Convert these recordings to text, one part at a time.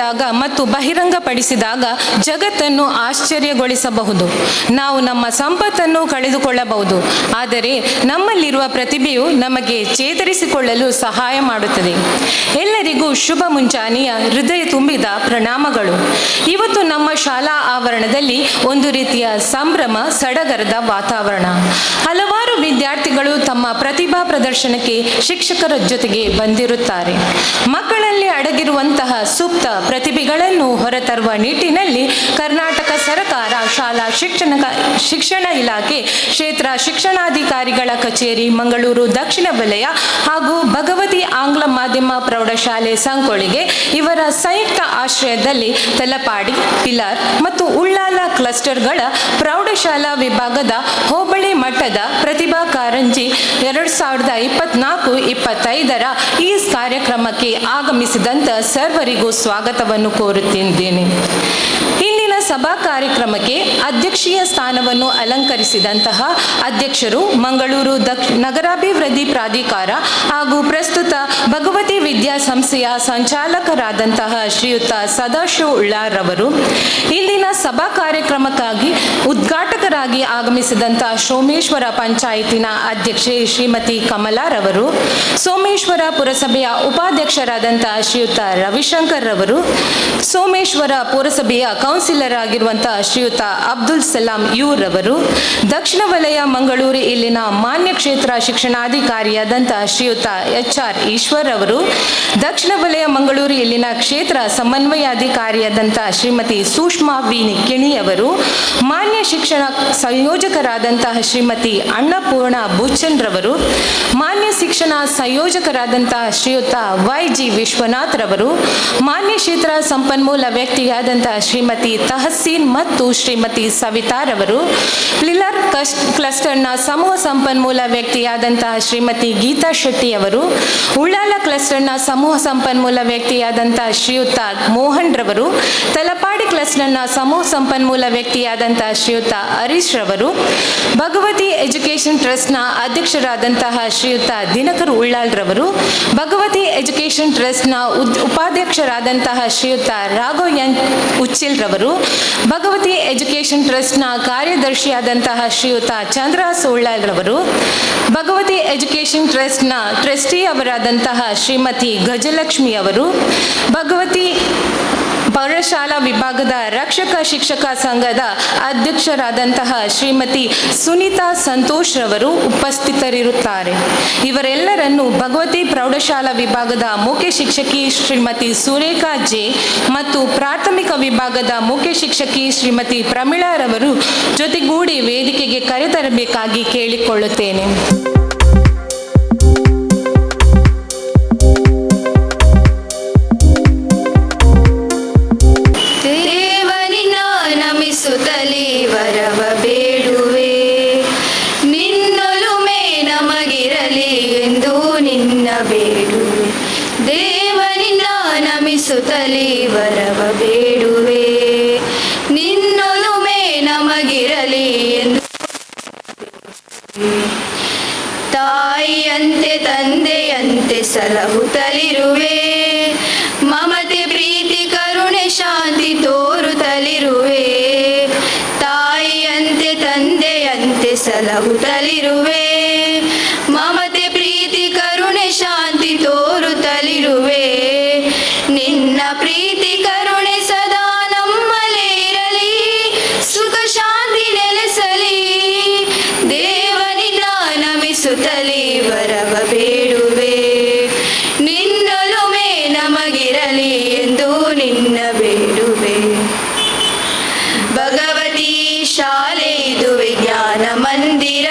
ಮಾಡಿದಾಗ ಮತ್ತು ಬಹಿರಂಗಪಡಿಸಿದಾಗ ಜಗತ್ತನ್ನು ಆಶ್ಚರ್ಯಗೊಳಿಸಬಹುದು. ನಾವು ನಮ್ಮ ಸಂಪತ್ತನ್ನು ಕಳೆದುಕೊಳ್ಳಬಹುದು, ಆದರೆ ನಮ್ಮಲ್ಲಿರುವ ಪ್ರತಿಭೆಯು ನಮಗೆ ಚೇತರಿಸಿಕೊಳ್ಳಲು ಸಹಾಯ ಮಾಡುತ್ತದೆ. ಎಲ್ಲರಿಗೂ ಶುಭ ಮುಂಜಾನೆಯ ಹೃದಯ ತುಂಬಿದ ಪ್ರಣಾಮಗಳು. ಇವತ್ತು ನಮ್ಮ ಶಾಲಾ ಆವರಣದಲ್ಲಿ ಒಂದು ರೀತಿಯ ಸಂಭ್ರಮ, ಸಡಗರದ ವಾತಾವರಣ. ಹಲವಾರು ವಿದ್ಯಾರ್ಥಿಗಳು ತಮ್ಮ ಪ್ರತಿಭಾ ಪ್ರದರ್ಶನಕ್ಕೆ ಶಿಕ್ಷಕರ ಜೊತೆಗೆ ಬಂದಿರುತ್ತಾರೆ. ಮಕ್ಕಳಲ್ಲಿ ಅಡಗಿರುವಂತಹ ಸೂಕ್ತ ಪ್ರತಿಭೆಗಳನ್ನು ಹೊರತರುವ ನಿಟ್ಟಿನಲ್ಲಿ ಕರ್ನಾಟಕ ಸರ್ಕಾರ ಶಾಲಾ ಶಿಕ್ಷಣ ಇಲಾಖೆ ಕ್ಷೇತ್ರ ಶಿಕ್ಷಣಾಧಿಕಾರಿಗಳ ಕಚೇರಿ ಮಂಗಳೂರು ದಕ್ಷಿಣ ವಲಯ ಹಾಗೂ ಭಗವತಿ ಆಂಗ್ಲ ಮಾಧ್ಯಮ ಪ್ರೌಢಶಾಲೆ ಸಂಕೊಳಿಗೆ ಇವರ ಸಂಯುಕ್ತ ಆಶ್ರಯದಲ್ಲಿ ತಲಪಾಡಿ, ಪಿಲಾರ್ ಮತ್ತು ಉಳ್ಳಾಲ ಕ್ಲಸ್ಟರ್ಗಳ ಪ್ರೌಢಶಾಲಾ ವಿಭಾಗದ ಹೋಬಳಿ ಮಟ್ಟದ ಪ್ರತಿಭಾ ಕಾರಂಜಿ 2024-25ರ ಈ ಕಾರ್ಯಕ್ರಮಕ್ಕೆ ಆಗಮಿಸಿದಂತ ಸರ್ವರಿಗೂ ಸ್ವಾಗತವನ್ನು ಕೋರುತ್ತಿದ್ದೇನೆ. ಇಂದಿನ ಸಭಾ ಕಾರ್ಯಕ್ರಮಕ್ಕೆ ಅಧ್ಯಕ್ಷೀಯ ಸ್ಥಾನವನ್ನು ಅಲಂಕರಿಸಿದಂತಹ ಅಧ್ಯಕ್ಷರು ಮಂಗಳೂರು ನಗರಾಭಿವೃದ್ಧಿ ಪ್ರಾಧಿಕಾರ ಹಾಗೂ ಪ್ರಸ್ತುತ ಭಗವತಿ ವಿದ್ಯಾಸಂಸ್ಥೆಯ ಸಂಚಾಲಕರಾದಂತಹ ಶ್ರೀಯುತ ಸದಾಶಿವ ಉಳ್ಳಾರವರು, ಇಂದಿನ ಸಭಾ ಕಾರ್ಯಕ್ರಮಕ್ಕಾಗಿ ಉದ್ಘಾಟಕರಾಗಿ ಆಗಮಿಸಿದಂತಹ ಸೋಮೇಶ್ವರ ಪಂಚಾಯತಿನ ಅಧ್ಯಕ್ಷೆ ಶ್ರೀಮತಿ ಕಮಲಾರವರು, ಸೋಮೇಶ್ವರ ಪುರಸಭೆಯ ಉಪಾಧ್ಯಕ್ಷರಾದಂತಹ ಶ್ರೀಯುತ ರವಿಶಂಕರ್ ರವರು, ಸೋಮೇಶ್ವರ ಪುರಸಭೆಯ ಕೌನ್ಸಿಲರ್ ಆಗಿರುವಂತಹ ಶ್ರೀಯುತ ಅಬ್ದುಲ್ ಸಲಾಂ ರವರು, ದಕ್ಷಿಣ ವಲಯ ಮಂಗಳೂರು ಇಲ್ಲಿನ ಮಾನ್ಯ ಕ್ಷೇತ್ರ ಶಿಕ್ಷಣಾಧಿಕಾರಿಯಾದಂತಹ ಶ್ರೀಯುತ HR ಈಶ್ವರ್ ಅವರು, ದಕ್ಷಿಣ ವಲಯ ಮಂಗಳೂರು ಇಲ್ಲಿನ ಕ್ಷೇತ್ರ ಸಮನ್ವಯಾಧಿಕಾರಿಯಾದಂತಹ ಶ್ರೀಮತಿ ಸುಷ್ಮಾ ವಿ ಕಿಣಿಯವರು, ಮಾನ್ಯ ಶಿಕ್ಷಣ ಸಂಯೋಜಕರಾದಂತಹ ಶ್ರೀಮತಿ ಅನ್ನಪೂರ್ಣ ಬುಚ್ಚನ್ ರವರು, ಮಾನ್ಯ ಶಿಕ್ಷಣ ಸಂಯೋಜಕರಾದಂತಹ ಶ್ರೀಯುತ YG ವಿಶ್ವನಾಥ್ ರವರು, ಮಾನ್ಯ ಕ್ಷೇತ್ರ ಸಂಪನ್ಮೂಲ ವ್ಯಕ್ತಿಯಾದಂತಹ ಶ್ರೀಮತಿ ತಹಸೀನ್ ಮತ್ತು ಶ್ರೀಮತಿ ಸವಿತಾರವರು, ಪಿಲಾರ್ ಕ್ಲಸ್ಟರ್ನ ಸಮೂಹ ಸಂಪನ್ಮೂಲ ವ್ಯಕ್ತಿಯಾದಂತಹ ಶ್ರೀಮತಿ ಗೀತಾ ಶೆಟ್ಟಿ ಅವರು, ಉಳ್ಳಾಲ ಕ್ಲಸ್ಟರ್ನ ಸಮೂಹ ಸಂಪನ್ಮೂಲ ವ್ಯಕ್ತಿಯಾದಂತಹ ಶ್ರೀಯುತ ಮೋಹನ್ ರವರು, ತಲಪಾಡಿ ಕ್ಲಸ್ಟರ್ನ ಸಮೂಹ ಸಂಪನ್ಮೂಲ ವ್ಯಕ್ತಿಯಾದಂತಹ ಶ್ರೀಯುತ ಹರೀಶ್ ರವರು, ಭಗವತಿ ಎಜುಕೇಶನ್ ಟ್ರಸ್ಟ್ನ ಅಧ್ಯಕ್ಷರಾದಂತಹ ಶ್ರೀಯುತ ದಿನಕರ್ ಉಳ್ಳಾಲ್ ರವರು, ಭಗವತಿ ಎಜುಕೇಶನ್ ಟ್ರಸ್ಟ್ನ ಉಪಾಧ್ಯಕ್ಷರಾದಂತಹ ಶ್ರೀಯುತ ರಾಘವ್ ಉಚ್ಚಿಲ್ ರವರು, ಭಗವತಿ ಎಜುಕೇಶನ್ ಟ್ರಸ್ಟ್ನ ಕಾರ್ಯದರ್ಶಿಯಾದಂತಹ ಶ್ರೀಯುತ ಚಂದ್ರಹಾಸ್ ಉಳ್ಳಾಲ್ ರವರು, ಭಗವತಿ ಎಜುಕೇಶನ್ ಟ್ರಸ್ಟ್ನ ಟ್ರಸ್ಟಿ ಅವರಾದಂತಹ ಶ್ರೀಮತಿ ಗಜಲಕ್ಷ್ಮಿ ಅವರು, ಭಗವತಿ ಪ್ರೌಢಶಾಲಾ ವಿಭಾಗದ ರಕ್ಷಕ ಶಿಕ್ಷಕ ಸಂಘದ ಅಧ್ಯಕ್ಷರಾದಂತಹ ಶ್ರೀಮತಿ ಸುನೀತಾ ಸಂತೋಷ್ ರವರು ಉಪಸ್ಥಿತರಿರುತ್ತಾರೆ. ಇವರೆಲ್ಲರನ್ನು ಭಗವತಿ ಪ್ರೌಢಶಾಲಾ ವಿಭಾಗದ ಮುಖ್ಯ ಶಿಕ್ಷಕಿ ಶ್ರೀಮತಿ ಸುರೇಖಾ ಜೆ ಮತ್ತು ಪ್ರಾಥಮಿಕ ವಿಭಾಗದ ಮುಖ್ಯ ಶಿಕ್ಷಕಿ ಶ್ರೀಮತಿ ಪ್ರಮೀಳಾರವರು ಜೊತೆಗೂಡಿ ವೇದಿಕೆಗೆ ಕರೆತರಬೇಕಾಗಿ ಕೇಳಿಕೊಳ್ಳುತ್ತೇನೆ. ವರವ ಬೇಡುವೆ, ನಿನ್ನೊಲುಮೆ ನಮಗಿರಲಿ ಎಂದು ನಿನ್ನ ಬೇಡುವೆ. ದೇವನಿನ್ನ ನಮಿಸುತ್ತಲೇ ವರವ ಬೇಡುವೆ, ನಿನ್ನೊಲುಮೆ ನಮಗಿರಲಿ ಎಂದು. ತಾಯಿಯಂತೆ ತಂದೆಯಂತೆ ಸಲಹುತ್ತಲಿರುವೆ, ಮಮತೆ ಪ್ರೀತಿ ಕರುಣೆ ಶಾಂತಿ ತೋರುತ್ತಲಿರುವೆ. ತಾಯಿಯಂತೆ ತಂದೆಯಂತೆ ಸಲಹುತ್ತಲಿರುವೆ, ಮಮತೆ ಪ್ರೀತಿ ಕರುಣೆ ಶಾಂತಿ ತೋರುತ್ತಲಿರುವೆ. ನಿನ್ನ ಪ್ರೀತಿ ಕರುಣೆ ಸದಾ ನಮ್ಮಲ್ಲೇ ಇರಲಿ, ಸುಖ ಶಾಂತಿ ನೆಲೆಸಲಿ. ದೇವನಿನ್ನ ನಮಿಸುತ್ತಲೇ ವರವ ಬೇಡುವೆ, ನಿನ್ನೊಲುಮೆ ನಮಗಿರಲಿ ಎಂದು ನಿನ್ನ ಬೇಡುವೆ. ಭಗವತಿ ಶಾಲೆ ಇದು ವಿಜ್ಞಾನ ಮಂದಿರ,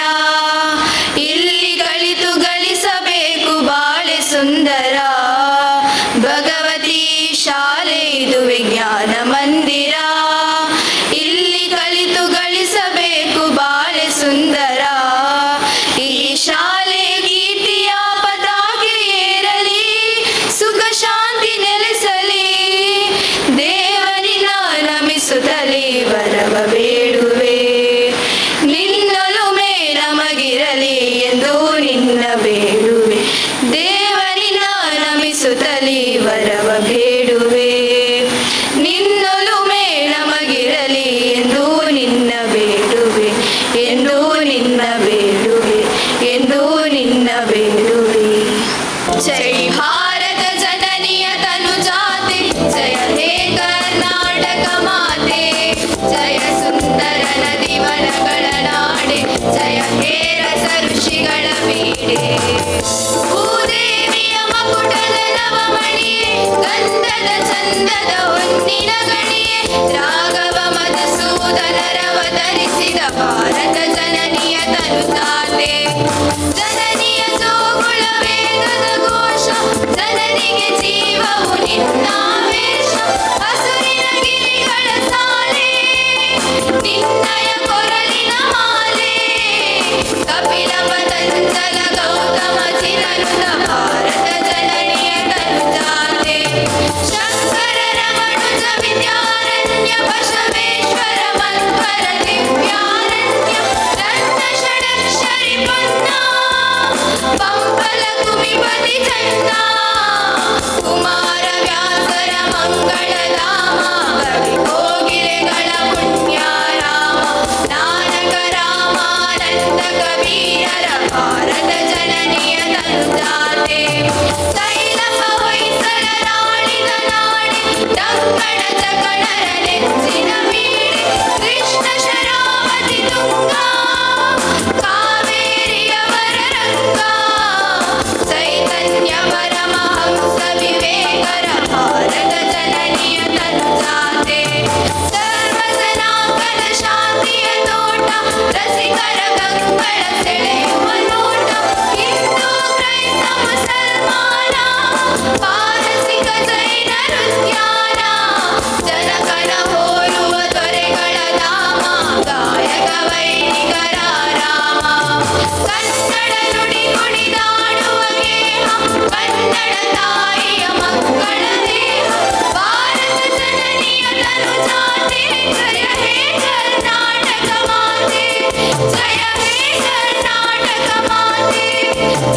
ಜಯ ಹೇ ಕರ್ನಾಟಕ ಮಾತೆ,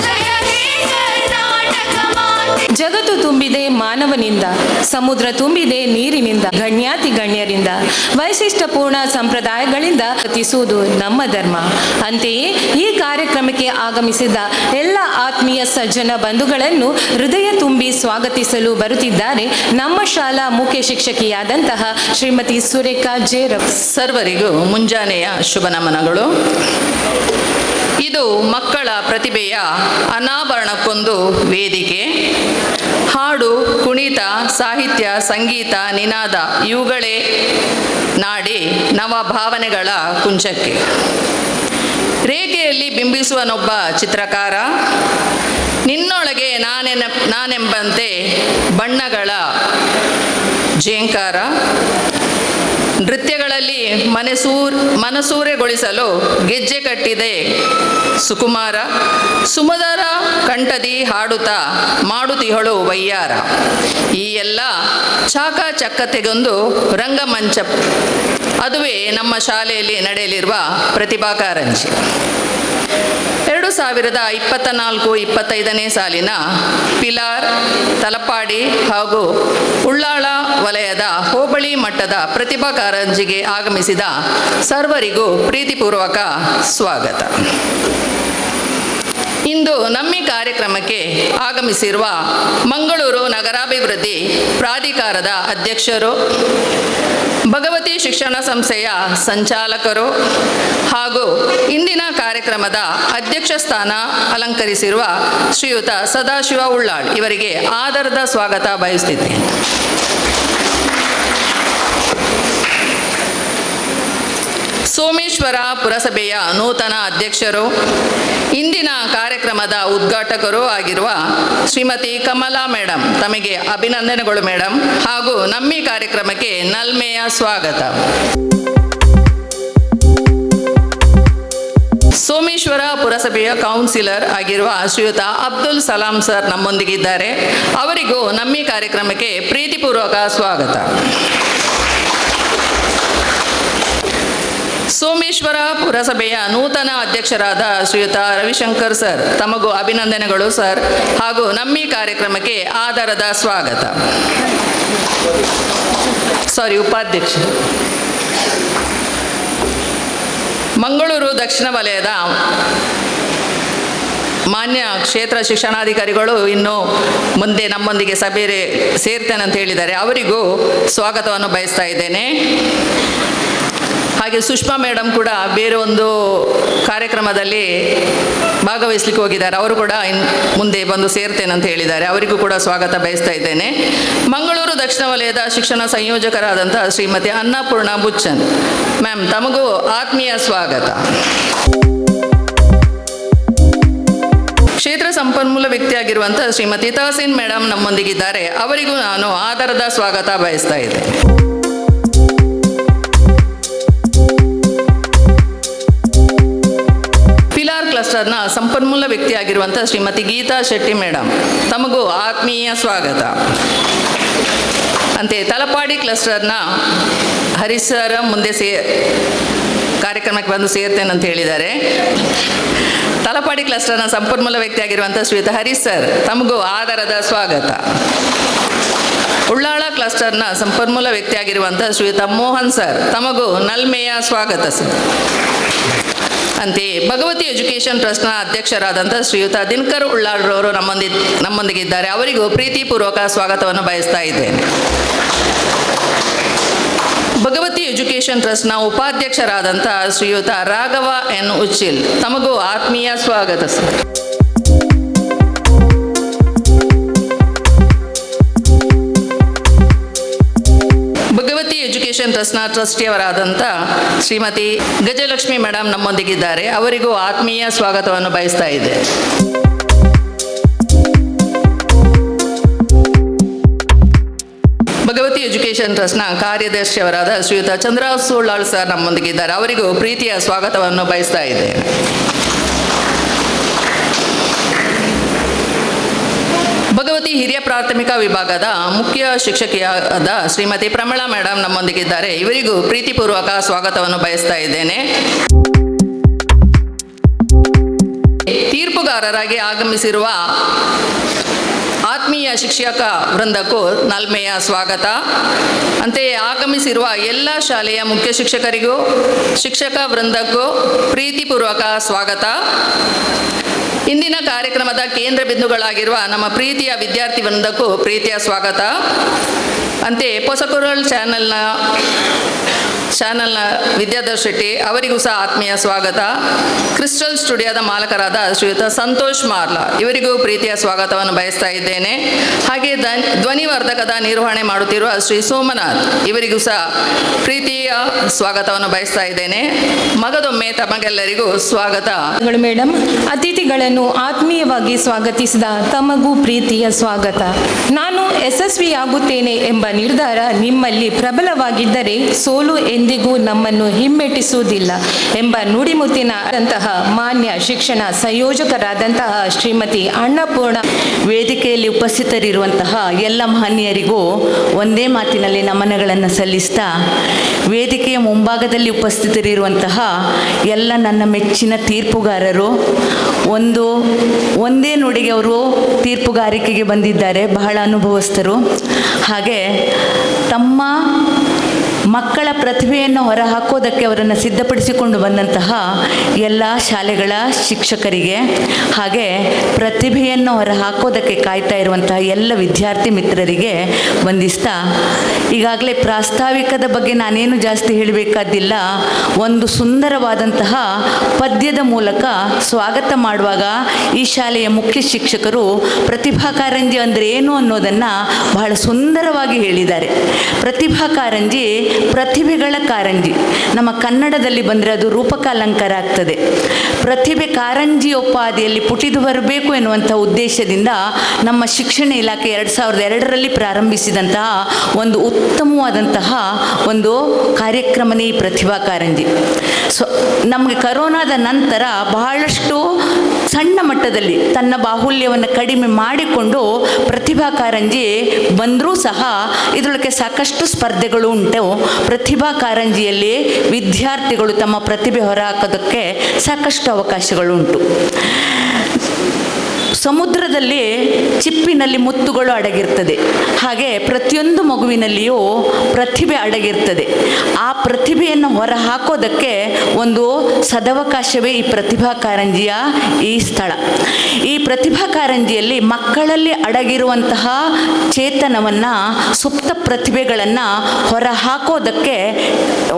ಜಯ ಹೇ ಕರ್ನಾಟಕ ಮಾತೆ. ಜಗತ್ತು ತುಂಬಿದೆ ಮಾನವನಿಂದ, ಸಮುದ್ರ ತುಂಬಿದೆ ನೀರಿನಿಂದ, ಗಣ್ಯಾತಿ ಗಣ್ಯರಿಂದ, ವೈಶಿಷ್ಟ್ಯಪೂರ್ಣ ಸಂಪ್ರದಾಯಗಳಿಂದ ರಚಿಸುವುದು ನಮ್ಮ ಧರ್ಮ. ಅಂತೆಯೇ ಈ ಕಾರ್ಯಕ್ರಮಕ್ಕೆ ಆಗಮಿಸಿದ ಎಲ್ಲ ಆತ್ಮೀಯ ಸಜ್ಜನ ಬಂಧುಗಳನ್ನು ಹೃದಯ ತುಂಬಿ ಸ್ವಾಗತಿಸಲು ಬರುತ್ತಿದ್ದಾರೆ ನಮ್ಮ ಶಾಲಾ ಮುಖ್ಯ ಶಿಕ್ಷಕಿಯಾದಂತಹ ಶ್ರೀಮತಿ ಸುರೇಖಾ ಜೇರವ್. ಸರ್ವರಿಗೂ ಮುಂಜಾನೆಯ ಶುಭ ನಮನಗಳು. ಇದು ಮಕ್ಕಳ ಪ್ರತಿಭೆಯ ಅನಾವರಣಕ್ಕೊಂದು ವೇದಿಕೆ. ಹಾಡು, ಕುಣಿತ, ಸಾಹಿತ್ಯ, ಸಂಗೀತ, ನಿನಾದ ಇವುಗಳೇ ನಾಡಿ ನವ ಭಾವನೆಗಳ ಕುಂಚಕ್ಕೆ. ರೇಖೆಯಲ್ಲಿ ಬಿಂಬಿಸುವನೊಬ್ಬ ಚಿತ್ರಕಾರ, ನಿನ್ನೊಳಗೆ ನಾನೆಂಬಂತೆ ಬಣ್ಣಗಳ ಝೇಂಕಾರ. ನೃತ್ಯಗಳಲ್ಲಿ ಮನಸೂರೆಗೊಳಿಸಲು ಗೆಜ್ಜೆ ಕಟ್ಟಿದೆ ಸುಕುಮಾರ. ಸುಮಧುರ ಕಂಠದಿ ಹಾಡುತ್ತಾ ಮಾಡುತ್ತಿಹಳು ವಯ್ಯಾರ. ಈ ಎಲ್ಲ ಚಾಕಚಕ್ಯತೆಗೊಂದು ರಂಗಮಂಚ, ಅದುವೇ ನಮ್ಮ ಶಾಲೆಯಲ್ಲಿ ನಡೆಯಲಿರುವ ಪ್ರತಿಭಾ ಕಾರಂಜಿ. 2024-25ನೇ ಸಾಲಿನ ಪಿಲಾರ್, ತಲಪಾಡಿ ಹಾಗೂ ಉಳ್ಳಾಳ ವಲಯದ ಹೋಬಳಿ ಮಟ್ಟದ ಪ್ರತಿಭಾ ಕಾರಂಜಿಗೆ ಆಗಮಿಸಿದ ಸರ್ವರಿಗೂ ಪ್ರೀತಿಪೂರ್ವಕ ಸ್ವಾಗತ. ಇಂದು ನಮ್ಮಿ ಕಾರ್ಯಕ್ರಮಕ್ಕೆ ಆಗಮಿಸಿರುವ ಮಂಗಳೂರು ನಗರಾಭಿವೃದ್ಧಿ ಪ್ರಾಧಿಕಾರದ ಅಧ್ಯಕ್ಷರು, ಭಗವತಿ ಶಿಕ್ಷಣ ಸಂಸ್ಥೆಯ ಸಂಚಾಲಕರು ಹಾಗೂ ಇಂದಿನ ಕಾರ್ಯಕ್ರಮದ ಅಧ್ಯಕ್ಷ ಸ್ಥಾನ ಅಲಂಕರಿಸಿರುವ ಶ್ರೀಯುತ ಸದಾಶಿವ ಉಳ್ಳಾಳ್ ಇವರಿಗೆ ಆದರದ ಸ್ವಾಗತ ಬಯಸುತ್ತಿದ್ದೇನೆ. ಸೋಮೇಶ್ವರ ಪುರಸಭೆಯ ನೂತನ ಅಧ್ಯಕ್ಷರು, ಇಂದಿನ ಕಾರ್ಯಕ್ರಮದ ಉದ್ಘಾಟಕರು ಆಗಿರುವ ಶ್ರೀಮತಿ ಕಮಲಾ ಮೇಡಮ್, ತಮಗೆ ಅಭಿನಂದನೆಗಳು ಮೇಡಮ್, ಹಾಗೂ ನಮ್ಮಿ ಕಾರ್ಯಕ್ರಮಕ್ಕೆ ನಲ್ಮೆಯ ಸ್ವಾಗತ. ಸೋಮೇಶ್ವರ ಪುರಸಭೆಯ ಕೌನ್ಸಿಲರ್ ಆಗಿರುವ ಶ್ರೀಯುತ ಅಬ್ದುಲ್ ಸಲಾಂ ಸರ್ ನಮ್ಮೊಂದಿಗಿದ್ದಾರೆ. ಅವರಿಗೂ ನಮ್ಮಿ ಕಾರ್ಯಕ್ರಮಕ್ಕೆ ಪ್ರೀತಿಪೂರ್ವಕ ಸ್ವಾಗತ. ಸೋಮೇಶ್ವರ ಪುರಸಭೆಯ ನೂತನ ಅಧ್ಯಕ್ಷರಾದ ಶ್ರೀಯುತ ರವಿಶಂಕರ್ ಸರ್, ತಮಗೂ ಅಭಿನಂದನೆಗಳು ಸರ್, ಹಾಗೂ ನಮ್ಮಿ ಕಾರ್ಯಕ್ರಮಕ್ಕೆ ಆದರದ ಸ್ವಾಗತ. ಉಪಾಧ್ಯಕ್ಷ, ಮಂಗಳೂರು ದಕ್ಷಿಣ ವಲಯದ ಮಾನ್ಯ ಕ್ಷೇತ್ರ ಶಿಕ್ಷಣಾಧಿಕಾರಿಗಳು ಇನ್ನು ಮುಂದೆ ನಮ್ಮೊಂದಿಗೆ ಸಭೆ ಸೇರ್ತೇನೆ ಅಂತ ಹೇಳಿದ್ದಾರೆ. ಅವರಿಗೂ ಸ್ವಾಗತವನ್ನು ಬಯಸ್ತಾ ಇದ್ದೇನೆ. ಹಾಗೆ ಸುಷ್ಮಾ ಮೇಡಮ್ ಕೂಡ ಬೇರೆ ಒಂದು ಕಾರ್ಯಕ್ರಮದಲ್ಲಿ ಭಾಗವಹಿಸ್ಲಿಕ್ಕೆ ಹೋಗಿದ್ದಾರೆ. ಅವರು ಕೂಡ ಮುಂದೆ ಬಂದು ಸೇರ್ತೇನೆ ಅಂತ ಹೇಳಿದ್ದಾರೆ. ಅವರಿಗೂ ಕೂಡ ಸ್ವಾಗತ ಬಯಸ್ತಾ ಇದ್ದೇನೆ. ಮಂಗಳೂರು ದಕ್ಷಿಣ ವಲಯದ ಶಿಕ್ಷಣ ಸಂಯೋಜಕರಾದಂತಹ ಶ್ರೀಮತಿ ಅನ್ನಪೂರ್ಣ ಬುಚ್ಚನ್ ಮ್ಯಾಮ್, ತಮಗೂ ಆತ್ಮೀಯ ಸ್ವಾಗತ. ಕ್ಷೇತ್ರ ಸಂಪನ್ಮೂಲ ವ್ಯಕ್ತಿಯಾಗಿರುವಂತಹ ಶ್ರೀಮತಿ ತಹಸೀನ್ ಮೇಡಮ್ ನಮ್ಮೊಂದಿಗಿದ್ದಾರೆ. ಅವರಿಗೂ ನಾನು ಆದರದ ಸ್ವಾಗತ ಬಯಸ್ತಾ ಇದ್ದೇನೆ. ಕ್ಲಸ್ಟರ್ನ ಸಂಪನ್ಮೂಲ ವ್ಯಕ್ತಿಯಾಗಿರುವಂತಹ ಶ್ರೀಮತಿ ಗೀತಾ ಶೆಟ್ಟಿ ಮೇಡಮ್, ತಮಗೂ ಆತ್ಮೀಯ ಸ್ವಾಗತ. ಅಂತೆ ತಲಪಾಡಿ ಕ್ಲಸ್ಟರ್ನ ಹರಿಸರ ಮುಂದೆ ಕಾರ್ಯಕ್ರಮಕ್ಕೆ ಬಂದು ಸೇರ್ತೇನೆ ಅಂತ ಹೇಳಿದ್ದಾರೆ. ತಲಪಾಡಿ ಕ್ಲಸ್ಟರ್ನ ಸಂಪನ್ಮೂಲ ವ್ಯಕ್ತಿಯಾಗಿರುವಂತಹ ಶ್ರೀಯುತ ಹರೀಶ್ ಸರ್, ತಮಗೂ ಆದರದ ಸ್ವಾಗತ. ಉಳ್ಳಾಳ ಕ್ಲಸ್ಟರ್ನ ಸಂಪನ್ಮೂಲ ವ್ಯಕ್ತಿಯಾಗಿರುವಂತಹ ಶ್ರೀಯುತ ಮೋಹನ್ ಸರ್, ತಮಗೂ ನಲ್ಮೆಯ ಸ್ವಾಗತ ಸರ್. ಅಂತೆಯೇ ಭಗವತಿ ಎಜುಕೇಷನ್ ಟ್ರಸ್ಟ್ನ ಅಧ್ಯಕ್ಷರಾದಂಥ ಶ್ರೀಯುತ ದಿನಕರ್ ಉಳ್ಳಾಳ್ರವರು ನಮ್ಮೊಂದಿಗಿದ್ದಾರೆ. ಅವರಿಗೂ ಪ್ರೀತಿಪೂರ್ವಕ ಸ್ವಾಗತವನ್ನು ಬಯಸ್ತಾ ಇದ್ದೇನೆ. ಭಗವತಿ ಎಜುಕೇಷನ್ ಟ್ರಸ್ಟ್ನ ಉಪಾಧ್ಯಕ್ಷರಾದಂಥ ಶ್ರೀಯುತ ರಾಘವ ಎನ್ ಉಚ್ಚಿಲ್, ತಮಗೂ ಆತ್ಮೀಯ ಸ್ವಾಗತ ಸರ್. ಭಗವತಿ ಎಜುಕೇಷನ್ ಟ್ರಸ್ಟ್ನ ಟ್ರಸ್ಟಿಯವರಾದಂಥ ಶ್ರೀಮತಿ ಗಜಲಕ್ಷ್ಮಿ ಮೇಡಮ್ ನಮ್ಮೊಂದಿಗಿದ್ದಾರೆ. ಅವರಿಗೂ ಆತ್ಮೀಯ ಸ್ವಾಗತವನ್ನು ಬಯಸ್ತಾ ಇದೆ. ಭಗವತಿ ಎಜುಕೇಷನ್ ಟ್ರಸ್ಟ್ನ ಕಾರ್ಯದರ್ಶಿಯವರಾದ ಶ್ರೀಯುತ ಚಂದ್ರರಾವ್ ಸುಳ್ಳಾಳ್ ಸರ್ ನಮ್ಮೊಂದಿಗಿದ್ದಾರೆ. ಅವರಿಗೂ ಪ್ರೀತಿಯ ಸ್ವಾಗತವನ್ನು ಬಯಸ್ತಾ ಇದೆ. ಭಗವತಿ ಹಿರಿಯ ಪ್ರಾಥಮಿಕ ವಿಭಾಗದ ಮುಖ್ಯ ಶಿಕ್ಷಕಿಯಾದ ಶ್ರೀಮತಿ ಪ್ರಮಳಾ ಮೇಡಮ್ ನಮ್ಮೊಂದಿಗಿದ್ದಾರೆ. ಇವರಿಗೂ ಪ್ರೀತಿಪೂರ್ವಕ ಸ್ವಾಗತವನ್ನು ಬಯಸ್ತಾ ಇದ್ದೇನೆ. ಪ್ರಾಂಶುಪಾಲರಾಗಿ ಆಗಮಿಸಿರುವ ಆತ್ಮೀಯ ಶಿಕ್ಷಕ ವೃಂದಕ್ಕೂ ನಲ್ಮೆಯ ಸ್ವಾಗತ. ಅಂತೆಯೇ ಆಗಮಿಸಿರುವ ಎಲ್ಲ ಶಾಲೆಯ ಮುಖ್ಯ ಶಿಕ್ಷಕರಿಗೂ ಶಿಕ್ಷಕ ವೃಂದಕ್ಕೂ ಪ್ರೀತಿಪೂರ್ವಕ ಸ್ವಾಗತ. ಇಂದಿನ ಕಾರ್ಯಕ್ರಮದ ಕೇಂದ್ರ ಬಿಂದುಗಳಾಗಿರುವ ನಮ್ಮ ಪ್ರೀತಿಯ ವಿದ್ಯಾರ್ಥಿ ವೃಂದಕ್ಕೂ ಪ್ರೀತಿಯ ಸ್ವಾಗತ. ಅಂತೆಯೇ ಪೊಸಕುರಲ್ ಚಾನೆಲ್ನ ವಿದ್ಯಾಧರ್ ಶೆಟ್ಟಿ ಅವರಿಗೂ ಸಹ ಆತ್ಮೀಯ ಸ್ವಾಗತ. ಕ್ರಿಸ್ಟಲ್ ಸ್ಟುಡಿಯೋದ ಮಾಲಕರಾದ ಶ್ರೀಯುತ ಸಂತೋಷ್ ಮಾರ್ಲಾ ಇವರಿಗೂ ಪ್ರೀತಿಯ ಸ್ವಾಗತವನ್ನು ಬಯಸ್ತಾ ಇದ್ದೇನೆ. ಹಾಗೆ ಧ್ವನಿವರ್ಧಕದ ನಿರ್ವಹಣೆ ಮಾಡುತ್ತಿರುವ ಶ್ರೀ ಸೋಮನಾಥ್ ಇವರಿಗೂ ಸಹ ಪ್ರೀತಿಯ ಸ್ವಾಗತವನ್ನು ಬಯಸ್ತಾ ಇದ್ದೇನೆ. ಮಗದೊಮ್ಮೆ ತಮಗೆಲ್ಲರಿಗೂ ಸ್ವಾಗತ. ಮೇಡಮ್, ಅತಿಥಿಗಳನ್ನು ಆತ್ಮೀಯವಾಗಿ ಸ್ವಾಗತಿಸಿದ ತಮಗೂ ಪ್ರೀತಿಯ ಸ್ವಾಗತ. ನಾನು ಯಶಸ್ವಿಯಾಗುತ್ತೇನೆ ಎಂಬ ನಿರ್ಧಾರ ನಿಮ್ಮಲ್ಲಿ ಪ್ರಬಲವಾಗಿದ್ದರೆ ಸೋಲು ಎಂದಿಗೂ ನಮ್ಮನ್ನು ಹಿಮ್ಮೆಟ್ಟಿಸುವುದಿಲ್ಲ ಎಂಬ ನುಡಿಮುತ್ತಿನಂತಹ ಮಾನ್ಯ ಶಿಕ್ಷಣ ಸಂಯೋಜಕರಾದಂತಹ ಶ್ರೀಮತಿ ಅನ್ನಪೂರ್ಣ ವೇದಿಕೆಯಲ್ಲಿ ಉಪಸ್ಥಿತರಿರುವಂತಹ ಎಲ್ಲ ಮಾನ್ಯರಿಗೂ ಒಂದೇ ಮಾತಿನಲ್ಲಿ ನಮನಗಳನ್ನು ಸಲ್ಲಿಸ್ತಾ, ವೇದಿಕೆಯ ಮುಂಭಾಗದಲ್ಲಿ ಉಪಸ್ಥಿತರಿರುವಂತಹ ಎಲ್ಲ ನನ್ನ ಮೆಚ್ಚಿನ ತೀರ್ಪುಗಾರರು, ಒಂದೇ ನುಡಿಗೆ ಅವರು ತೀರ್ಪುಗಾರಿಕೆಗೆ ಬಂದಿದ್ದಾರೆ, ಬಹಳ ಅನುಭವಸ್ಥರು. ಹಾಗೆ ತಮ್ಮ ಮಕ್ಕಳ ಪ್ರತಿಭೆಯನ್ನು ಹೊರಹಾಕೋದಕ್ಕೆ ಅವರನ್ನು ಸಿದ್ಧಪಡಿಸಿಕೊಂಡು ಬಂದಂತಹ ಎಲ್ಲ ಶಾಲೆಗಳ ಶಿಕ್ಷಕರಿಗೆ, ಹಾಗೆ ಪ್ರತಿಭೆಯನ್ನು ಹೊರಹಾಕೋದಕ್ಕೆ ಕಾಯ್ತಾ ಇರುವಂತಹ ಎಲ್ಲ ವಿದ್ಯಾರ್ಥಿ ಮಿತ್ರರಿಗೆ ವಂದಿಸ್ತಾ, ಈಗಾಗಲೇ ಪ್ರಾಸ್ತಾವಿಕದ ಬಗ್ಗೆ ನಾನೇನು ಜಾಸ್ತಿ ಹೇಳಬೇಕಾದಿಲ್ಲ. ಒಂದು ಸುಂದರವಾದಂತಹ ಪದ್ಯದ ಮೂಲಕ ಸ್ವಾಗತ ಮಾಡುವಾಗ ಈ ಶಾಲೆಯ ಮುಖ್ಯ ಶಿಕ್ಷಕರು ಪ್ರತಿಭಾ ಕಾರಂಜಿ ಅಂದರೆ ಏನು ಅನ್ನೋದನ್ನು ಬಹಳ ಸುಂದರವಾಗಿ ಹೇಳಿದ್ದಾರೆ. ಪ್ರತಿಭಾ ಕಾರಂಜಿ ಪ್ರತಿಭೆಗಳ ಕಾರಂಜಿ. ನಮ್ಮ ಕನ್ನಡದಲ್ಲಿ ಬಂದರೆ ಅದು ರೂಪಕಾಲಂಕಾರ ಆಗ್ತದೆ. ಪ್ರತಿಭೆ ಕಾರಂಜಿಯೋಪಾದಿಯಲ್ಲಿ ಪುಟಿದು ಬರಬೇಕು ಎನ್ನುವಂಥ ಉದ್ದೇಶದಿಂದ ನಮ್ಮ ಶಿಕ್ಷಣ ಇಲಾಖೆ 2002ರಲ್ಲಿ ಪ್ರಾರಂಭಿಸಿದಂತಹ ಒಂದು ಉತ್ತಮವಾದಂತಹ ಒಂದು ಕಾರ್ಯಕ್ರಮನೇ ಈ ಪ್ರತಿಭಾ ಕಾರಂಜಿ. ನಮಗೆ ಕರೋನಾದ ನಂತರ ಬಹಳಷ್ಟು ಸಣ್ಣ ಮಟ್ಟದಲ್ಲಿ ತನ್ನ ಬಾಹುಲ್ಯವನ್ನು ಕಡಿಮೆ ಮಾಡಿಕೊಂಡು ಪ್ರತಿಭಾ ಕಾರಂಜಿ ಬಂದರೂ ಸಹ ಇದರೊಳಗೆ ಸಾಕಷ್ಟು ಸ್ಪರ್ಧೆಗಳು ಉಂಟು. ಪ್ರತಿಭಾ ಕಾರಂಜಿಯಲ್ಲಿ ವಿದ್ಯಾರ್ಥಿಗಳು ತಮ್ಮ ಪ್ರತಿಭೆ ಹೊರಹಾಕೋದಕ್ಕೆ ಸಾಕಷ್ಟು ಅವಕಾಶಗಳು ಉಂಟು. ಸಮುದ್ರದಲ್ಲಿ ಚಿಪ್ಪಿನಲ್ಲಿ ಮುತ್ತುಗಳು ಅಡಗಿರ್ತದೆ. ಹಾಗೆ ಪ್ರತಿಯೊಂದು ಮಗುವಿನಲ್ಲಿಯೂ ಪ್ರತಿಭೆ ಅಡಗಿರ್ತದೆ. ಆ ಪ್ರತಿಭೆಯನ್ನು ಹೊರಹಾಕೋದಕ್ಕೆ ಒಂದು ಸದವಕಾಶವೇ ಈ ಪ್ರತಿಭಾ ಕಾರಂಜಿಯ ಈ ಸ್ಥಳ. ಈ ಪ್ರತಿಭಾ ಕಾರಂಜಿಯಲ್ಲಿ ಮಕ್ಕಳಲ್ಲಿ ಅಡಗಿರುವಂತಹ ಚೇತನವನ್ನು, ಸುಪ್ತ ಪ್ರತಿಭೆಗಳನ್ನು ಹೊರಹಾಕೋದಕ್ಕೆ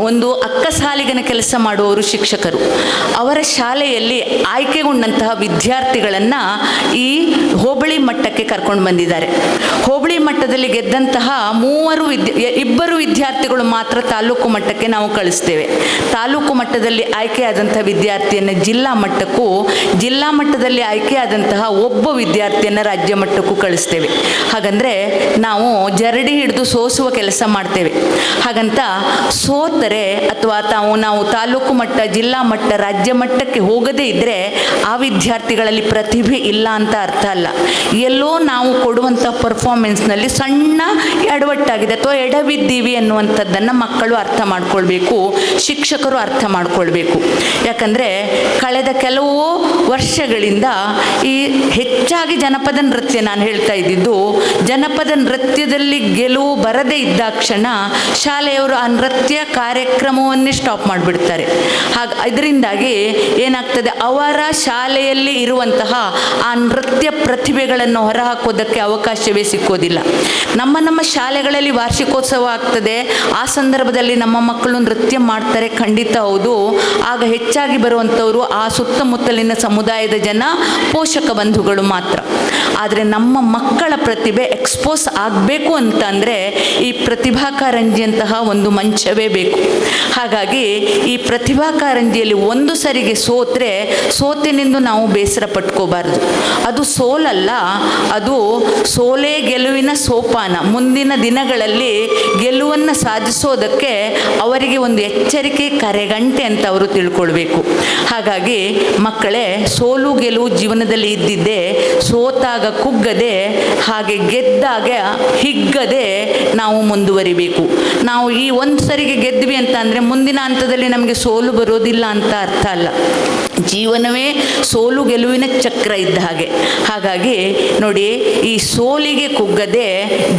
ಒಂದು ಅಕ್ಕಸಾಲಿಗನ ಕೆಲಸ ಮಾಡುವವರು ಶಿಕ್ಷಕರು. ಅವರ ಶಾಲೆಯಲ್ಲಿ ಆಯ್ಕೆಗೊಂಡಂತಹ ವಿದ್ಯಾರ್ಥಿಗಳನ್ನು ಈ ಹೋಬಳಿ ಮಟ್ಟಕ್ಕೆ ಕರ್ಕೊಂಡು ಬಂದಿದ್ದಾರೆ. ಹೋಬಳಿ ಮಟ್ಟದಲ್ಲಿ ಗೆದ್ದಂತಹ ಇಬ್ಬರು ವಿದ್ಯಾರ್ಥಿಗಳು ಮಾತ್ರ ತಾಲೂಕು ಮಟ್ಟಕ್ಕೆ ನಾವು ಕಳಿಸ್ತೇವೆ. ತಾಲೂಕು ಮಟ್ಟದಲ್ಲಿ ಆಯ್ಕೆಯಾದಂಥ ವಿದ್ಯಾರ್ಥಿಯನ್ನು ಜಿಲ್ಲಾ ಮಟ್ಟಕ್ಕೂ, ಜಿಲ್ಲಾ ಮಟ್ಟದಲ್ಲಿ ಆಯ್ಕೆಯಾದಂತಹ ಒಬ್ಬ ವಿದ್ಯಾರ್ಥಿಯನ್ನು ರಾಜ್ಯ ಮಟ್ಟಕ್ಕೂ ಕಳಿಸ್ತೇವೆ. ಹಾಗಂದರೆ ನಾವು ಜರಡಿ ಹಿಡಿದು ಸೋಸುವ ಕೆಲಸ ಮಾಡ್ತೇವೆ. ಹಾಗಂತ ಸೋತರೆ ಅಥವಾ ನಾವು ತಾಲೂಕು ಮಟ್ಟ, ಜಿಲ್ಲಾ ಮಟ್ಟ, ರಾಜ್ಯ ಮಟ್ಟಕ್ಕೆ ಹೋಗದೇ ಇದ್ದರೆ ಆ ವಿದ್ಯಾರ್ಥಿಗಳಲ್ಲಿ ಪ್ರತಿಭೆ ಇಲ್ಲ ಅಂತ ಅರ್ಥ ಅಲ್ಲ. ಎಲ್ಲೋ ನಾವು ಕೊಡುವಂಥ ಪರ್ಫಾರ್ಮೆನ್ಸ್ನಲ್ಲಿ ಸಣ್ಣ ಎಡವಟ್ಟಾಗಿದೆ ಅಥವಾ ಎಡವಿದ್ದೀವಿ ಅನ್ನುವಂಥದ್ದನ್ನು ಮಕ್ಕಳು ಅರ್ಥ ಮಾಡ್ಕೊಳ್ಬೇಕು, ಶಿಕ್ಷಕರು ಅರ್ಥ ಮಾಡ್ಕೊಳ್ಬೇಕು. ಯಾಕಂದರೆ ಕಳೆದ ಕೆಲವು ವರ್ಷಗಳಿಂದ ಈ ಹೆಚ್ಚಾಗಿ ಜನಪದ ನೃತ್ಯ, ನಾನು ಹೇಳ್ತಾ ಇದ್ದಿದ್ದು ಜನಪದ ನೃತ್ಯದಲ್ಲಿ ಗೆಲುವು ಬರದೇ ಇದ್ದಾಕ್ಷಣ ಶಾಲೆಯವರು ಆ ನೃತ್ಯ ಕಾರ್ಯಕ್ರಮವನ್ನೇ ಸ್ಟಾಪ್ ಮಾಡಿಬಿಡ್ತಾರೆ. ಇದರಿಂದಾಗಿ ಏನಾಗ್ತದೆ, ಅವರ ಶಾಲೆಯಲ್ಲಿ ಇರುವಂತಹ ಆ ನೃತ್ಯ ಪ್ರತಿಭೆಗಳನ್ನು ಹೊರಹಾಕೋದಕ್ಕೆ ಅವಕಾಶವೇ ಸಿಕ್ಕೋದಿಲ್ಲ. ನಮ್ಮ ಶಾಲೆಗಳಲ್ಲಿ ವಾರ್ಷಿಕೋತ್ಸವ ಆಗ್ತದೆ, ಆ ಸಂದರ್ಭದಲ್ಲಿ ನಮ್ಮ ಮಕ್ಕಳು ನೃತ್ಯ ಮಾಡ್ತಾರೆ, ಖಂಡಿತ ಹೌದು. ಆಗ ಹೆಚ್ಚಾಗಿ ಬರುವಂಥವರು ಆ ಸುತ್ತಮುತ್ತಲಿನ ಸಮುದಾಯದ ಜನ, ಪೋಷಕ ಬಂಧುಗಳು ಮಾತ್ರ. ಆದರೆ ನಮ್ಮ ಮಕ್ಕಳ ಪ್ರತಿಭೆ ಎಕ್ಸ್ಪೋಸ್ ಆಗಬೇಕು ಅಂತಂದರೆ ಈ ಪ್ರತಿಭಾ ಕಾರಂಜಿಯಂತಹ ಒಂದು ಮಂಚವೇ ಬೇಕು. ಹಾಗಾಗಿ ಈ ಪ್ರತಿಭಾ ಕಾರಂಜಿಯಲ್ಲಿ ಒಂದು ಸರಿಗೆ ಸೋತೆನೆಂದು ನಾವು ಬೇಸರ ಪಟ್ಕೋಬಾರ್ದು. ಅದು ಸೋಲಲ್ಲ, ಅದು ಸೋಲೇ ಗೆಲುವಿನ ಸೋಪಾನ. ಮುಂದಿನ ದಿನಗಳಲ್ಲಿ ಗೆಲುವನ್ನು ಸಾಧಿಸೋದಕ್ಕೆ ಅವರಿಗೆ ಒಂದು ಎಚ್ಚರಿಕೆ ಕರೆಗಂಟೆ ಅಂತ ಅವರು ತಿಳ್ಕೊಳ್ಬೇಕು. ಹಾಗಾಗಿ ಮಕ್ಕಳೇ, ಸೋಲು ಗೆಲುವು ಜೀವನದಲ್ಲಿ ಇದ್ದಿದ್ದೆ, ಸೋತಾಗ ಕುಗ್ಗದೆ ಹಾಗೆ ಗೆದ್ದಾಗ ಹಿಗ್ಗದೆ ನಾವು ಮುಂದುವರಿಬೇಕು. ನಾವು ಈ ಒಂದು ಸರಿಗೆ ಗೆದ್ವಿ ಅಂತ ಅಂದರೆ ಮುಂದಿನ ಹಂತದಲ್ಲಿ ನಮಗೆ ಸೋಲು ಬರೋದಿಲ್ಲ ಅಂತ ಅರ್ಥ ಅಲ್ಲ. ಜೀವನವೇ ಸೋಲು ಗೆಲುವಿನ ಚಕ್ರ ಇದ್ದ ಹಾಗೆ. ಹಾಗಾಗಿ ನೋಡಿ, ಈ ಸೋಲಿಗೆ ಕುಗ್ಗದೆ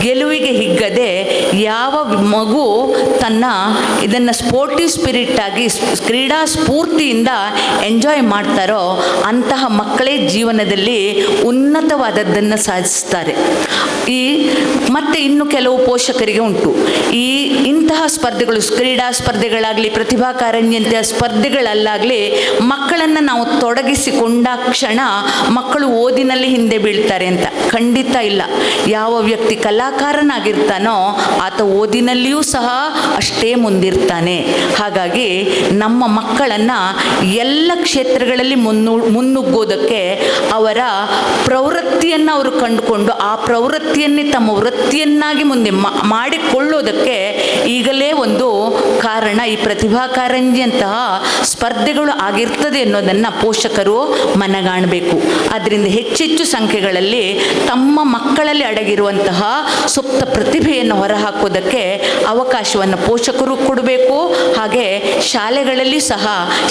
ಗೆಲುವಿಗೆ ಹಿಗ್ಗದೆ ಯಾವ ಮಗು ತನ್ನ ಇದನ್ನು ಸ್ಪೋರ್ಟಿವ್ ಸ್ಪಿರಿಟ್ ಆಗಿ ಕ್ರೀಡಾ ಸ್ಫೂರ್ತಿಯಿಂದ ಎಂಜಾಯ್ ಮಾಡ್ತಾರೋ ಅಂತಹ ಮಕ್ಕಳೇ ಜೀವನದಲ್ಲಿ ಉನ್ನತವಾದದ್ದನ್ನು ಸಾಧಿಸ್ತಾರೆ. ಮತ್ತು ಇನ್ನು ಕೆಲವು ಪೋಷಕರಿಗೆ ಉಂಟು ಇಂತಹ ಸ್ಪರ್ಧೆಗಳು, ಕ್ರೀಡಾ ಸ್ಪರ್ಧೆಗಳಾಗಲಿ ಪ್ರತಿಭಾ ಕಾರಂಜಿಯಂತಹ ಸ್ಪರ್ಧೆಗಳಲ್ಲಾಗಲಿ ಮಕ್ಕಳನ್ನು ನಾವು ತೊಡಗಿಸಿಕೊಂಡ ಕ್ಷಣ ಮಕ್ಕಳು ಓದಿನಲ್ಲಿ ಹಿಂದೆ ಬೀಳ್ತಾರೆ ಅಂತ. ಖಂಡಿತ ಇಲ್ಲ. ಯಾವ ವ್ಯಕ್ತಿ ಕಲಾಕಾರನಾಗಿರ್ತಾನೋ ಆತ ಓದಿನಲ್ಲಿಯೂ ಸಹ ಅಷ್ಟೇ ಮುಂದಿರ್ತಾನೆ. ಹಾಗಾಗಿ ನಮ್ಮ ಮಕ್ಕಳನ್ನು ಎಲ್ಲ ಕ್ಷೇತ್ರಗಳಲ್ಲಿ ಮುನ್ನುಗ್ಗೋದಕ್ಕೆ ಅವರ ಪ್ರವೃತ್ತಿಯನ್ನು ಅವರು ಕಂಡುಕೊಂಡು ಆ ಪ್ರವೃತ್ತಿಯನ್ನೇ ತಮ್ಮ ವೃತ್ತಿಯನ್ನಾಗಿ ಮುಂದೆ ಮಾಡಿಕೊಳ್ಳೋದಕ್ಕೆ ಈಗಲೇ ಒಂದು ಕಾರಣ ಈ ಪ್ರತಿಭಾ ಕಾರಂಜಿಯಂತಹ ಸ್ಪರ್ಧೆಗಳು ಆಗಿರ್ತದೆ ಅನ್ನೋದನ್ನು ಪೋಷಕರು ಮನಗಾಣಬೇಕು. ಆದ್ದರಿಂದ ಹೆಚ್ಚೆಚ್ಚು ಸಂಖ್ಯೆಗಳಲ್ಲಿ ತಮ್ಮ ಮಕ್ಕಳಲ್ಲಿ ಅಡಗಿರುವಂತಹ ಸುಪ್ತ ಪ್ರತಿಭೆಯನ್ನು ಹೊರಹಾಕೋದಕ್ಕೆ ಅವಕಾಶವನ್ನು ಪೋಷಕರು ಕೊಡಬೇಕು. ಹಾಗೆ ಶಾಲೆಗಳಲ್ಲಿ ಸಹ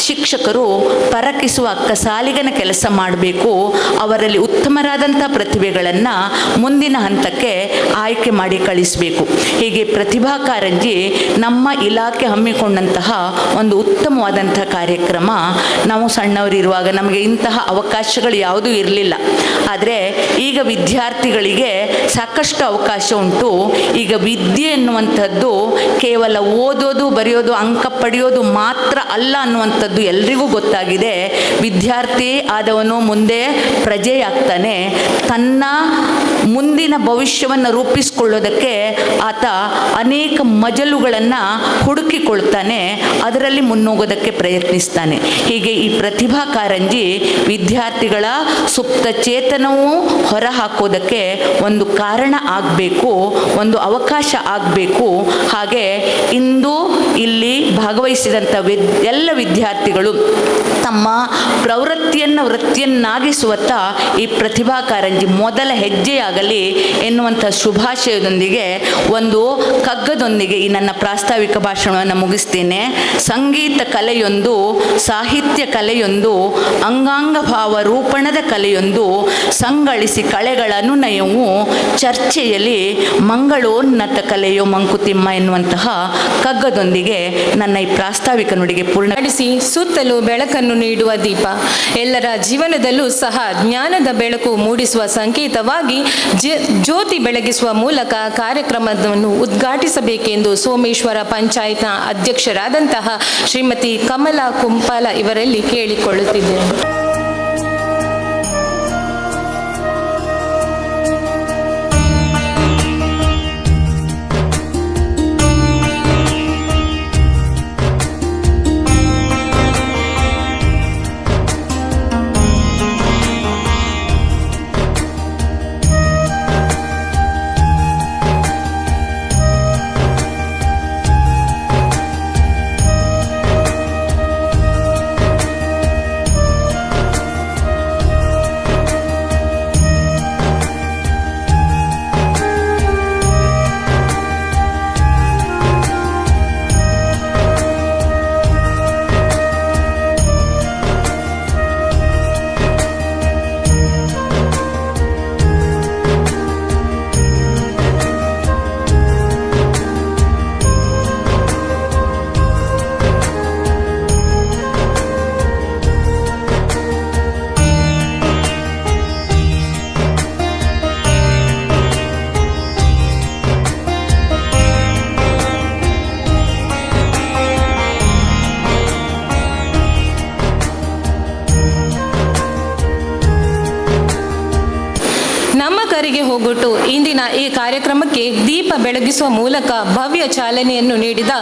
ಶಿಕ್ಷಕರು ಪರಕಿಸುವ ಅಕ್ಕಸಾಲಿಗನ ಕೆಲಸ ಮಾಡಬೇಕು. ಅವರಲ್ಲಿ ಉತ್ತಮರಾದಂಥ ಪ್ರತಿಭೆಗಳನ್ನು ಮುಂದಿನ ಹಂತಕ್ಕೆ ಆಯ್ಕೆ ಮಾಡಿ ಕಳಿಸಬೇಕು. ಹೀಗೆ ಪ್ರತಿಭಾ ಕಾರಂಜಿ ನಮ್ಮ ಇಲಾಖೆ ಹಮ್ಮಿಕೊಂಡಂತಹ ಒಂದು ಉತ್ತಮವಾದಂಥ ಕಾರ್ಯಕ್ರಮ. ನಾವು ಸಣ್ಣವರಿರುವಾಗ ನಮಗೆ ಇಂತಹ ಅವಕಾಶಗಳು ಯಾವುದೂ ಇರಲಿಲ್ಲ. ಆದರೆ ಈಗ ವಿದ್ಯಾರ್ಥಿಗಳಿಗೆ ಸಾಕಷ್ಟು ಅವಕಾಶ ಉಂಟು. ಈಗ ವಿದ್ಯೆ ಎನ್ನುವಂಥದ್ದು ಕೇವಲ ಓದೋದು ಬರೆಯೋದು ಅಂಕ ಪಡೆಯೋದು ಮಾತ್ರ ಅಲ್ಲ ಅನ್ನುವಂಥದ್ದು ಎಲ್ರಿಗೂ ಗೊತ್ತಾಗಿದೆ. ವಿದ್ಯಾರ್ಥಿ ಆದವನು ಮುಂದೆ ಪ್ರಜೆಯಾಗ್ತಾನೆ. ತನ್ನ ಮುಂದಿನ ಭವಿಷ್ಯವನ್ನು ರೂಪಿಸಿಕೊಳ್ಳೋದಕ್ಕೆ ಆತ ಅನೇಕ ಮಜಲುಗಳನ್ನು ಹುಡುಕಿಕೊಳ್ತಾನೆ, ಅದರಲ್ಲಿ ಮುನ್ನೋಗೋದಕ್ಕೆ ಪ್ರಯತ್ನಿಸ್ತಾನೆ. ಹೀಗೆ ಈ ಪ್ರತಿಭಾ ಕಾರಂಜಿ ವಿದ್ಯಾರ್ಥಿಗಳ ಸುಪ್ತ ಚೇತನವೂ ಹೊರಹಾಕೋದಕ್ಕೆ ಒಂದು ಕಾರಣ ಆಗಬೇಕು, ಒಂದು ಅವಕಾಶ ಆಗಬೇಕು. ಹಾಗೆ ಇಂದು ಇಲ್ಲಿ ಭಾಗವಹಿಸಿದಂಥ ಎಲ್ಲ ವಿದ್ಯಾರ್ಥಿಗಳು ತಮ್ಮ ಪ್ರವೃತ್ತಿಯನ್ನು ವೃತ್ತಿಯನ್ನಾಗಿಸುವತ್ತ ಈ ಪ್ರತಿಭಾ ಕಾರಂಜಿ ಮೊದಲ ಹೆಜ್ಜೆಯಾಗಲಿ ಎನ್ನುವಂಥ ಶುಭಾಶಯದೊಂದಿಗೆ ಒಂದು ಕಗ್ಗದೊಂದಿಗೆ ಈ ನನ್ನ ಪ್ರಾಸ್ತಾವಿಕ ಭಾಷಣವನ್ನು ಮುಗಿಸ್ತೇನೆ. ಸಂಗೀತ ಕಲೆಯೊಂದು, ಸಾಹಿತ್ಯ ಕಲೆಯೊಂದು, ಅಂಗಾಂಗ ಭಾವ ರೂಪಣದ ಕಲೆಯೊಂದು, ಸಂಗಳಿಸಿ ಕಳೆಗಳ ಅನುನಯವು ಚರ್ಚೆಯಲ್ಲಿ ಮಂಗಳೋನ್ನತ ಕಲೆಯೋ ಮಂಕುತಿಮ್ಮ ಎನ್ನುವಂತಹ ಕಗ್ಗದೊಂದಿಗೆ ನನ್ನ ಈ ಪ್ರಾಸ್ತಾವಿಕ ನುಡಿಗೆ ನಡೆಸಿ ಸುತ್ತಲೂ ಬೆಳಕನ್ನು ನೀಡುವ ದೀಪ, ಎಲ್ಲರ ಜೀವನದಲ್ಲೂ ಸಹ ಜ್ಞಾನದ ಬೆಳಕು ಮೂಡಿಸುವ ಸಂಕೇತವಾಗಿ ಜ್ಯೋತಿ ಬೆಳಗಿಸುವ ಮೂಲಕ ಕಾರ್ಯಕ್ರಮವನ್ನು ಉದ್ಘಾಟಿಸಬೇಕೆಂದು ಸೋಮೇಶ್ವರ ಪಂಚಾಯತ್ನ ಅಧ್ಯಕ್ಷರಾದಂತಹ ಶ್ರೀಮತಿ ಕಮಲಾ ಕುಂಪಾಲ ಇವರಲ್ಲಿ ಕೇಳಿಕೊಳ್ಳುತ್ತಿದ್ದೇನೆ. ಕರಿಗೆ ಹೋಗೊಟ್ಟು ಇಂದಿನ ಈ ಕಾರ್ಯಕ್ರಮಕ್ಕೆ ದೀಪ ಬೆಳಗಿಸುವ ಮೂಲಕ ಭವ್ಯ ಚಾಲನೆಯನ್ನು ನೀಡಿದ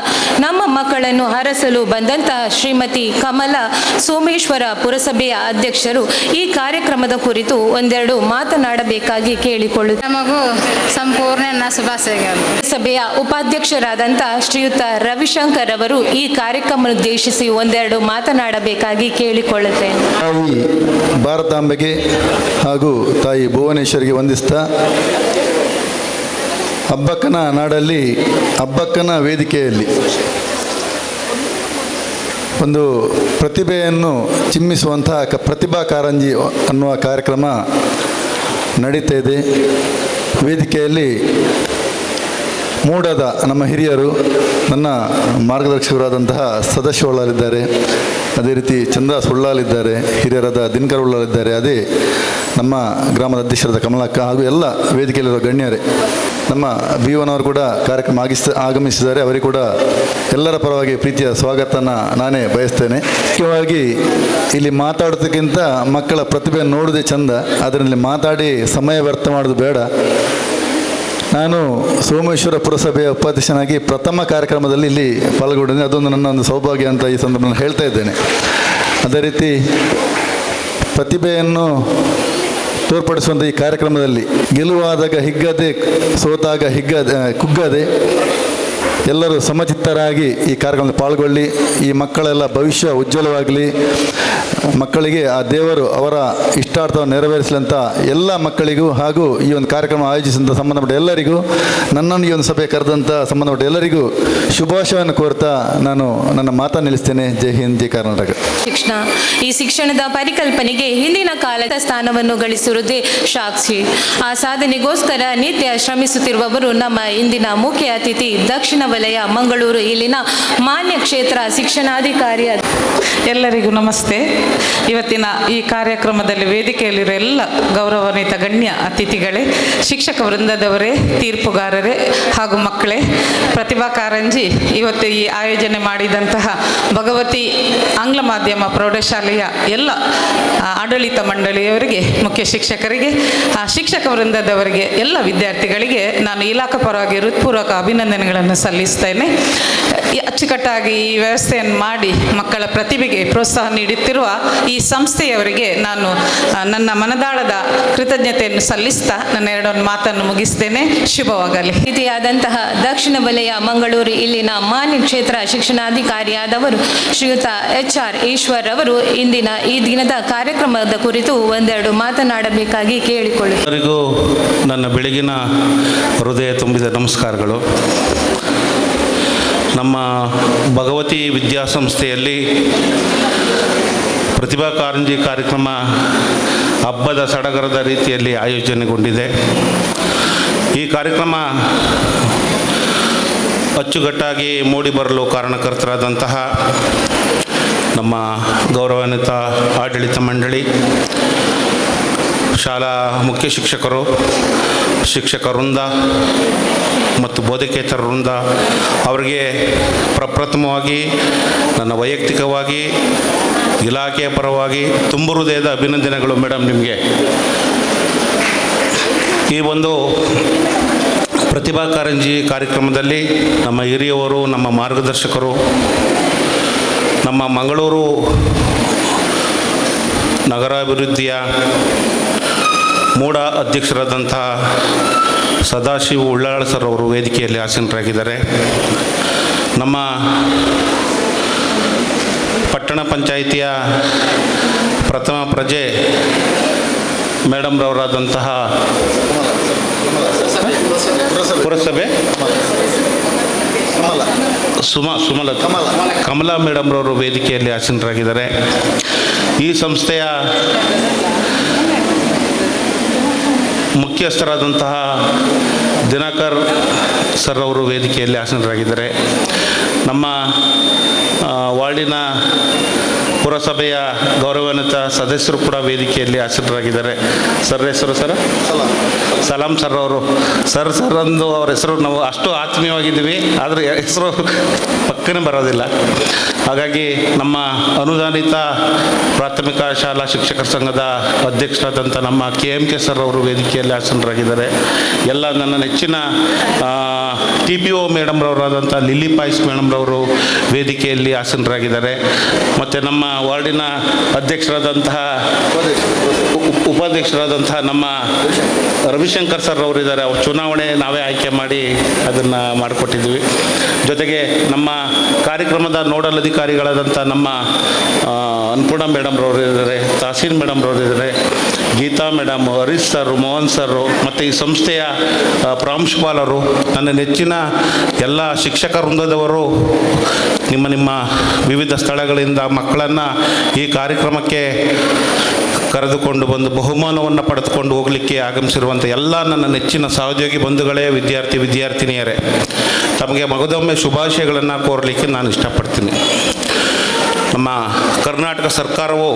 ನಮ್ಮ ಮಕ್ಕಳನ್ನು ಹರಸಲು ಬಂದಂತಹ ಶ್ರೀಮತಿ ಕಮಲಾ ಸೋಮೇಶ್ವರ ಪುರಸಭೆಯ ಅಧ್ಯಕ್ಷರು ಈ ಕಾರ್ಯಕ್ರಮದ ಕುರಿತು ಒಂದೆರಡು ಮಾತನಾಡಬೇಕಾಗಿ ಕೇಳಿಕೊಳ್ಳುತ್ತಾರೆ. ನಮಗೂ ಸಂಪೂರ್ಣ ಶುಭಾಶಯಗಳು. ಸಭೆಯ ಉಪಾಧ್ಯಕ್ಷರಾದಂತಹ ಶ್ರೀಯುತ ರವಿಶಂಕರ್ ಅವರು ಈ ಕಾರ್ಯಕ್ರಮ ಉದ್ದೇಶಿಸಿ ಒಂದೆರಡು ಮಾತನಾಡಬೇಕಾಗಿ ಕೇಳಿಕೊಳ್ಳುತ್ತೇನೆ. ತಾಯಿ ಭಾರತಾಂಬೆಗೆ ಹಾಗೂ ತಾಯಿ ಭುವನೇಶ್ವರಿಗೆ ವಂದಿಸ್ತಾ ಹಬ್ಬಕ್ಕನ ನಾಡಲ್ಲಿ ಹಬ್ಬಕ್ಕನ ವೇದಿಕೆಯಲ್ಲಿ ಒಂದು ಪ್ರತಿಭೆಯನ್ನು ಚಿಮ್ಮಿಸುವಂತಹ ಪ್ರತಿಭಾ ಕಾರಂಜಿ ಅನ್ನುವ ಕಾರ್ಯಕ್ರಮ ನಡೀತಾ ಇದೆ. ವೇದಿಕೆಯಲ್ಲಿ ಮೂಡದ ನಮ್ಮ ಹಿರಿಯರು, ನನ್ನ ಮಾರ್ಗದರ್ಶಕರಾದಂತಹ ಸದಾಶಿವ ಉಳ್ಳಾಲಿದ್ದಾರೆ, ಅದೇ ರೀತಿ ಚಂದ್ರ ಸುಳ್ಳಾಲಿದ್ದಾರೆ, ಹಿರಿಯರಾದ ದಿನಕರ್ ಉಳ್ಳಾಲಿದ್ದಾರೆ, ಅದೇ ನಮ್ಮ ಗ್ರಾಮದ ಅಧ್ಯಕ್ಷರಾದ ಕಮಲಕ್ಕ ಹಾಗೂ ಎಲ್ಲ ವೇದಿಕೆಯಲ್ಲಿರುವ ಗಣ್ಯರೇ. ನಮ್ಮ ಬಿ.ಒನವರು ಕೂಡ ಕಾರ್ಯಕ್ರಮ ಆಗಮಿಸಿದ್ದಾರೆ. ಅವರಿಗೆ ಕೂಡ ಎಲ್ಲರ ಪರವಾಗಿ ಪ್ರೀತಿಯ ಸ್ವಾಗತನ ನಾನೇ ಬಯಸ್ತೇನೆ. ಮುಖ್ಯವಾಗಿ ಇಲ್ಲಿ ಮಾತಾಡೋದಕ್ಕಿಂತ ಮಕ್ಕಳ ಪ್ರತಿಭೆಯನ್ನು ನೋಡೋದೇ ಚಂದ, ಅದರಲ್ಲಿ ಮಾತಾಡಿ ಸಮಯ ವ್ಯರ್ಥ ಮಾಡೋದು ಬೇಡ. ನಾನು ಸೋಮೇಶ್ವರ ಪುರಸಭೆಯ ಉಪಾಧ್ಯಕ್ಷನಾಗಿ ಪ್ರಥಮ ಕಾರ್ಯಕ್ರಮದಲ್ಲಿ ಇಲ್ಲಿ ಪಾಲ್ಗೊಂಡಿದ್ದೇನೆ. ಅದೊಂದು ನನ್ನ ಒಂದು ಸೌಭಾಗ್ಯ ಅಂತ ಈ ಸಂದರ್ಭದಲ್ಲಿ ಹೇಳ್ತಾ ಇದ್ದೇನೆ. ಅದೇ ರೀತಿ ಪ್ರತಿಭೆಯನ್ನು ತೋರ್ಪಡಿಸುವಂಥ ಈ ಕಾರ್ಯಕ್ರಮದಲ್ಲಿ ಗೆಲುವಾದಾಗ ಹಿಗ್ಗದೆ, ಸೋತಾಗ ಕುಗ್ಗದೆ ಎಲ್ಲರೂ ಸಮಚಿತ್ತರಾಗಿ ಈ ಕಾರ್ಯಕ್ರಮದಲ್ಲಿ ಪಾಲ್ಗೊಳ್ಳಿ. ಈ ಮಕ್ಕಳೆಲ್ಲ ಭವಿಷ್ಯ ಉಜ್ವಲವಾಗಲಿ, ಮಕ್ಕಳಿಗೆ ಆ ದೇವರು ಅವರ ಇಷ್ಟಾರ್ಥವನ್ನು ನೆರವೇರಿಸಲಿ ಅಂತ ಎಲ್ಲ ಮಕ್ಕಳಿಗೂ ಹಾಗೂ ಈ ಒಂದು ಕಾರ್ಯಕ್ರಮ ಆಯೋಜಿಸಿದಂಥ ಸಂಬಂಧಪಟ್ಟ ಎಲ್ಲರಿಗೂ, ನನ್ನನ್ನು ಈ ಒಂದು ಸಭೆ ಕರೆದಂಥ ಸಂಬಂಧಪಟ್ಟ ಎಲ್ಲರಿಗೂ ಶುಭಾಶಯವನ್ನು ಕೋರ್ತಾ ನಾನು ನನ್ನ ಮಾತನ್ನು ನಿಲ್ಲಿಸ್ತೇನೆ. ಜೈ ಹಿಂದ್, ಜೈ ಕರ್ನಾಟಕ. ಈ ಶಿಕ್ಷಣದ ಪರಿಕಲ್ಪನೆಗೆ ಹಿಂದಿನ ಕಾಲದ ಸ್ಥಾನವನ್ನು ಗಳಿಸಿರುವುದೇ ಸಾಕ್ಷಿ. ಆ ಸಾಧನೆಗೋಸ್ಕರ ನಿತ್ಯ ಶ್ರಮಿಸುತ್ತಿರುವವರು ನಮ್ಮ ಇಂದಿನ ಮುಖ್ಯ ಅತಿಥಿ, ದಕ್ಷಿಣ ವಲಯ ಮಂಗಳೂರು ಇಲ್ಲಿನ ಮಾನ್ಯ ಕ್ಷೇತ್ರ ಶಿಕ್ಷಣಾಧಿಕಾರಿ. ಎಲ್ಲರಿಗೂ ನಮಸ್ತೆ. ಇವತ್ತಿನ ಈ ಕಾರ್ಯಕ್ರಮದಲ್ಲಿ ವೇದಿಕೆಯಲ್ಲಿರುವ ಎಲ್ಲ ಗೌರವಾನ್ವಿತ ಗಣ್ಯ ಅತಿಥಿಗಳೇ, ಶಿಕ್ಷಕ ವೃಂದದವರೇ, ತೀರ್ಪುಗಾರರೇ ಹಾಗೂ ಮಕ್ಕಳೇ, ಪ್ರತಿಭಾ ಕಾರಂಜಿ ಇವತ್ತು ಈ ಆಯೋಜನೆ ಮಾಡಿದಂತಹ ಭಗವತಿ ಆಂಗ್ಲ ಮಾಧ್ಯಮ ಪ್ರೌಢಶಾಲೆಯ ಎಲ್ಲ ಆಡಳಿತ ಮಂಡಳಿಯವರಿಗೆ, ಮುಖ್ಯ ಶಿಕ್ಷಕರಿಗೆ, ಶಿಕ್ಷಕ ವೃಂದದವರಿಗೆ, ಎಲ್ಲ ವಿದ್ಯಾರ್ಥಿಗಳಿಗೆ ನಾನು ಇಲಾಖಾ ಪರವಾಗಿ ಹೃತ್ಪೂರ್ವಕ ಅಭಿನಂದನೆಗಳನ್ನು ಸಲ್ಲಿಸ್ತೇನೆ. ಅಚ್ಚುಕಟ್ಟಾಗಿ ಈ ವ್ಯವಸ್ಥೆಯನ್ನು ಮಾಡಿ ಮಕ್ಕಳ ಪ್ರತಿಭೆಗೆ ಪ್ರೋತ್ಸಾಹ ನೀಡುತ್ತಿರುವ ಈ ಸಂಸ್ಥೆಯವರಿಗೆ ನಾನು ನನ್ನ ಮನದಾಳದ ಕೃತಜ್ಞತೆಯನ್ನು ಸಲ್ಲಿಸ್ತಾ ನನ್ನ ಎರಡೊಂದು ಮಾತನ್ನು ಮುಗಿಸ್ತೇನೆ. ಶುಭವಾಗಲಿ. ಅತಿಥಿಯಾದಂತಹ ದಕ್ಷಿಣ ವಲಯ ಮಂಗಳೂರು ಇಲ್ಲಿನ ಮಾನ್ಯ ಕ್ಷೇತ್ರ ಶಿಕ್ಷಣಾಧಿಕಾರಿಯಾದವರು ಶ್ರೀಯುತ HR ಈಶ್ವರ್ ಅವರು ಇಂದಿನ ಈ ದಿನದ ಕಾರ್ಯಕ್ರಮದ ಕುರಿತು ಒಂದೆರಡು ಮಾತನಾಡಬೇಕಾಗಿ ಕೇಳಿಕೊಳ್ಳುತ್ತೇನೆ. ಎಲ್ಲರಿಗೂ ನನ್ನ ಬೆಳಗಿನ ಹೃದಯ ತುಂಬಿದ ನಮಸ್ಕಾರಗಳು. ನಮ್ಮ ಭಗವತಿ ವಿದ್ಯಾಸಂಸ್ಥೆಯಲ್ಲಿ ಪ್ರತಿಭಾ ಕಾರಂಜಿ ಕಾರ್ಯಕ್ರಮ ಹಬ್ಬದ ಸಡಗರದ ರೀತಿಯಲ್ಲಿ ಆಯೋಜನೆಗೊಂಡಿದೆ. ಈ ಕಾರ್ಯಕ್ರಮ ಅಚ್ಚುಕಟ್ಟಾಗಿ ಮೂಡಿಬರಲು ಕಾರಣಕರ್ತರಾದಂತಹ ನಮ್ಮ ಗೌರವಾನ್ವಿತ ಆಡಳಿತ ಮಂಡಳಿ, ಶಾಲಾ ಮುಖ್ಯ ಶಿಕ್ಷಕರು, ಶಿಕ್ಷಕ ವೃಂದ ಮತ್ತು ಬೋಧಕೇತರ ವೃಂದ ಅವರಿಗೆ ಪ್ರಪ್ರಥಮವಾಗಿ ನನ್ನ ವೈಯಕ್ತಿಕವಾಗಿ ಇಲಾಖೆಯ ಪರವಾಗಿ ತುಂಬು ಹೃದಯದ ಅಭಿನಂದನೆಗಳು. ಮೇಡಮ್, ನಿಮಗೆ ಈ ಒಂದು ಪ್ರತಿಭಾ ಕಾರಂಜಿ ಕಾರ್ಯಕ್ರಮದಲ್ಲಿ ನಮ್ಮ ಹಿರಿಯವರು, ನಮ್ಮ ಮಾರ್ಗದರ್ಶಕರು, ನಮ್ಮ ಮಂಗಳೂರು ನಗರಾಭಿವೃದ್ಧಿಯ ಮೂಡ ಅಧ್ಯಕ್ಷರಾದಂಥ ಸದಾಶಿವ ಉಳ್ಳಾಳ ಸರ್ ಅವರು ವೇದಿಕೆಯಲ್ಲಿ ಆಸೀನರಾಗಿದ್ದಾರೆ. ನಮ್ಮ ಪಟ್ಟಣ ಪಂಚಾಯಿತಿಯ ಪ್ರಥಮ ಪ್ರಜೆ ಮೇಡಮ್ರವರಾದಂತಹ ಪುರಸಭೆ ಕಮಲಾ ಮೇಡಮ್ರವರು ವೇದಿಕೆಯಲ್ಲಿ ಆಸೀನರಾಗಿದ್ದಾರೆ. ಈ ಸಂಸ್ಥೆಯ ಮುಖ್ಯಸ್ಥರಾದಂತಹ ದಿನಕರ್ ಸರ್ ಅವರು ವೇದಿಕೆಯಲ್ಲಿ ಆಸೀನರಾಗಿದ್ದಾರೆ. ನಮ್ಮ ವಾರ್ಡಿನ ಪುರಸಭೆಯ ಗೌರವಾನ್ವಿತ ಸದಸ್ಯರು ಕೂಡ ವೇದಿಕೆಯಲ್ಲಿ ಆಸೀನರಾಗಿದ್ದಾರೆ. ಸರ್ ಹೆಸರು ಸಲಾಂ ಸರ್ ಅವರು. ಸರ್ ಅಂದು ಅವ್ರ ಹೆಸರು ನಾವು ಅಷ್ಟು ಆತ್ಮೀಯವಾಗಿದ್ದೀವಿ, ಆದರೆ ಹೆಸರು ಪಕ್ಕನೇ ಬರೋದಿಲ್ಲ. ಹಾಗಾಗಿ ನಮ್ಮ ಅನುದಾನಿತ ಪ್ರಾಥಮಿಕ ಶಾಲಾ ಶಿಕ್ಷಕರ ಸಂಘದ ಅಧ್ಯಕ್ಷರಾದಂಥ ನಮ್ಮ KMK ಸರ್ ಅವರು ವೇದಿಕೆಯಲ್ಲಿ ಆಸೀನರಾಗಿದ್ದಾರೆ. ಎಲ್ಲ ನನ್ನ ನೆಚ್ಚಿನ TPO ಮೇಡಮ್ರವರಾದಂಥ ಲಿಲ್ಲಿ ಪಾಯ್ಸ್ ಮೇಡಮ್ರವರು ವೇದಿಕೆಯಲ್ಲಿ ಆಸೀನರಾಗಿದ್ದಾರೆ. ಮತ್ತು ನಮ್ಮ ವಾರ್ಡಿನ ಅಧ್ಯಕ್ಷರಾದಂತಹ ಉಪಾಧ್ಯಕ್ಷರಾದಂತಹ ನಮ್ಮ ರವಿಶಂಕರ್ ಸರ್ ಅವರಿದ್ದಾರೆ. ಅವ್ರು ಚುನಾವಣೆ ನಾವೇ ಆಯ್ಕೆ ಮಾಡಿ ಅದನ್ನು ಮಾಡಿಕೊಟ್ಟಿದ್ವಿ. ಜೊತೆಗೆ ನಮ್ಮ ಕಾರ್ಯಕ್ರಮದ ನೋಡಲ್ ಅಧಿಕಾರಿಗಳಾದಂಥ ನಮ್ಮ ಅನ್ನಪೂರ್ಣ ಮೇಡಮ್ರವರು ಇದ್ದಾರೆ, ತಾಸೀನ್ ಮೇಡಮ್ರವರು ಇದ್ದಾರೆ, Geeta madam, Harish sir, Mohan sir ಮತ್ತು ಈ ಸಂಸ್ಥೆಯ ಪ್ರಾಂಶುಪಾಲರು, ನನ್ನ ನೆಚ್ಚಿನ ಎಲ್ಲ ಶಿಕ್ಷಕ ವೃಂದದವರು ನಿಮ್ಮ ವಿವಿಧ ಸ್ಥಳಗಳಿಂದ ಮಕ್ಕಳನ್ನು ಈ ಕಾರ್ಯಕ್ರಮಕ್ಕೆ ಕರೆದುಕೊಂಡು ಬಂದು ಬಹುಮಾನವನ್ನು ಪಡೆದುಕೊಂಡು ಹೋಗಲಿಕ್ಕೆ ಆಗಮಿಸಿರುವಂಥ ಎಲ್ಲ ನನ್ನ ನೆಚ್ಚಿನ ಸಹೋದ್ಯೋಗಿ ಬಂಧುಗಳೇ, ವಿದ್ಯಾರ್ಥಿನಿಯರೇ, ತಮಗೆ ಮಗದೊಮ್ಮೆ ಶುಭಾಶಯಗಳನ್ನು ಕೋರಲಿಕ್ಕೆ ನಾನು ಇಷ್ಟಪಡ್ತೀನಿ. ನಮ್ಮ ಕರ್ನಾಟಕ ಸರ್ಕಾರವು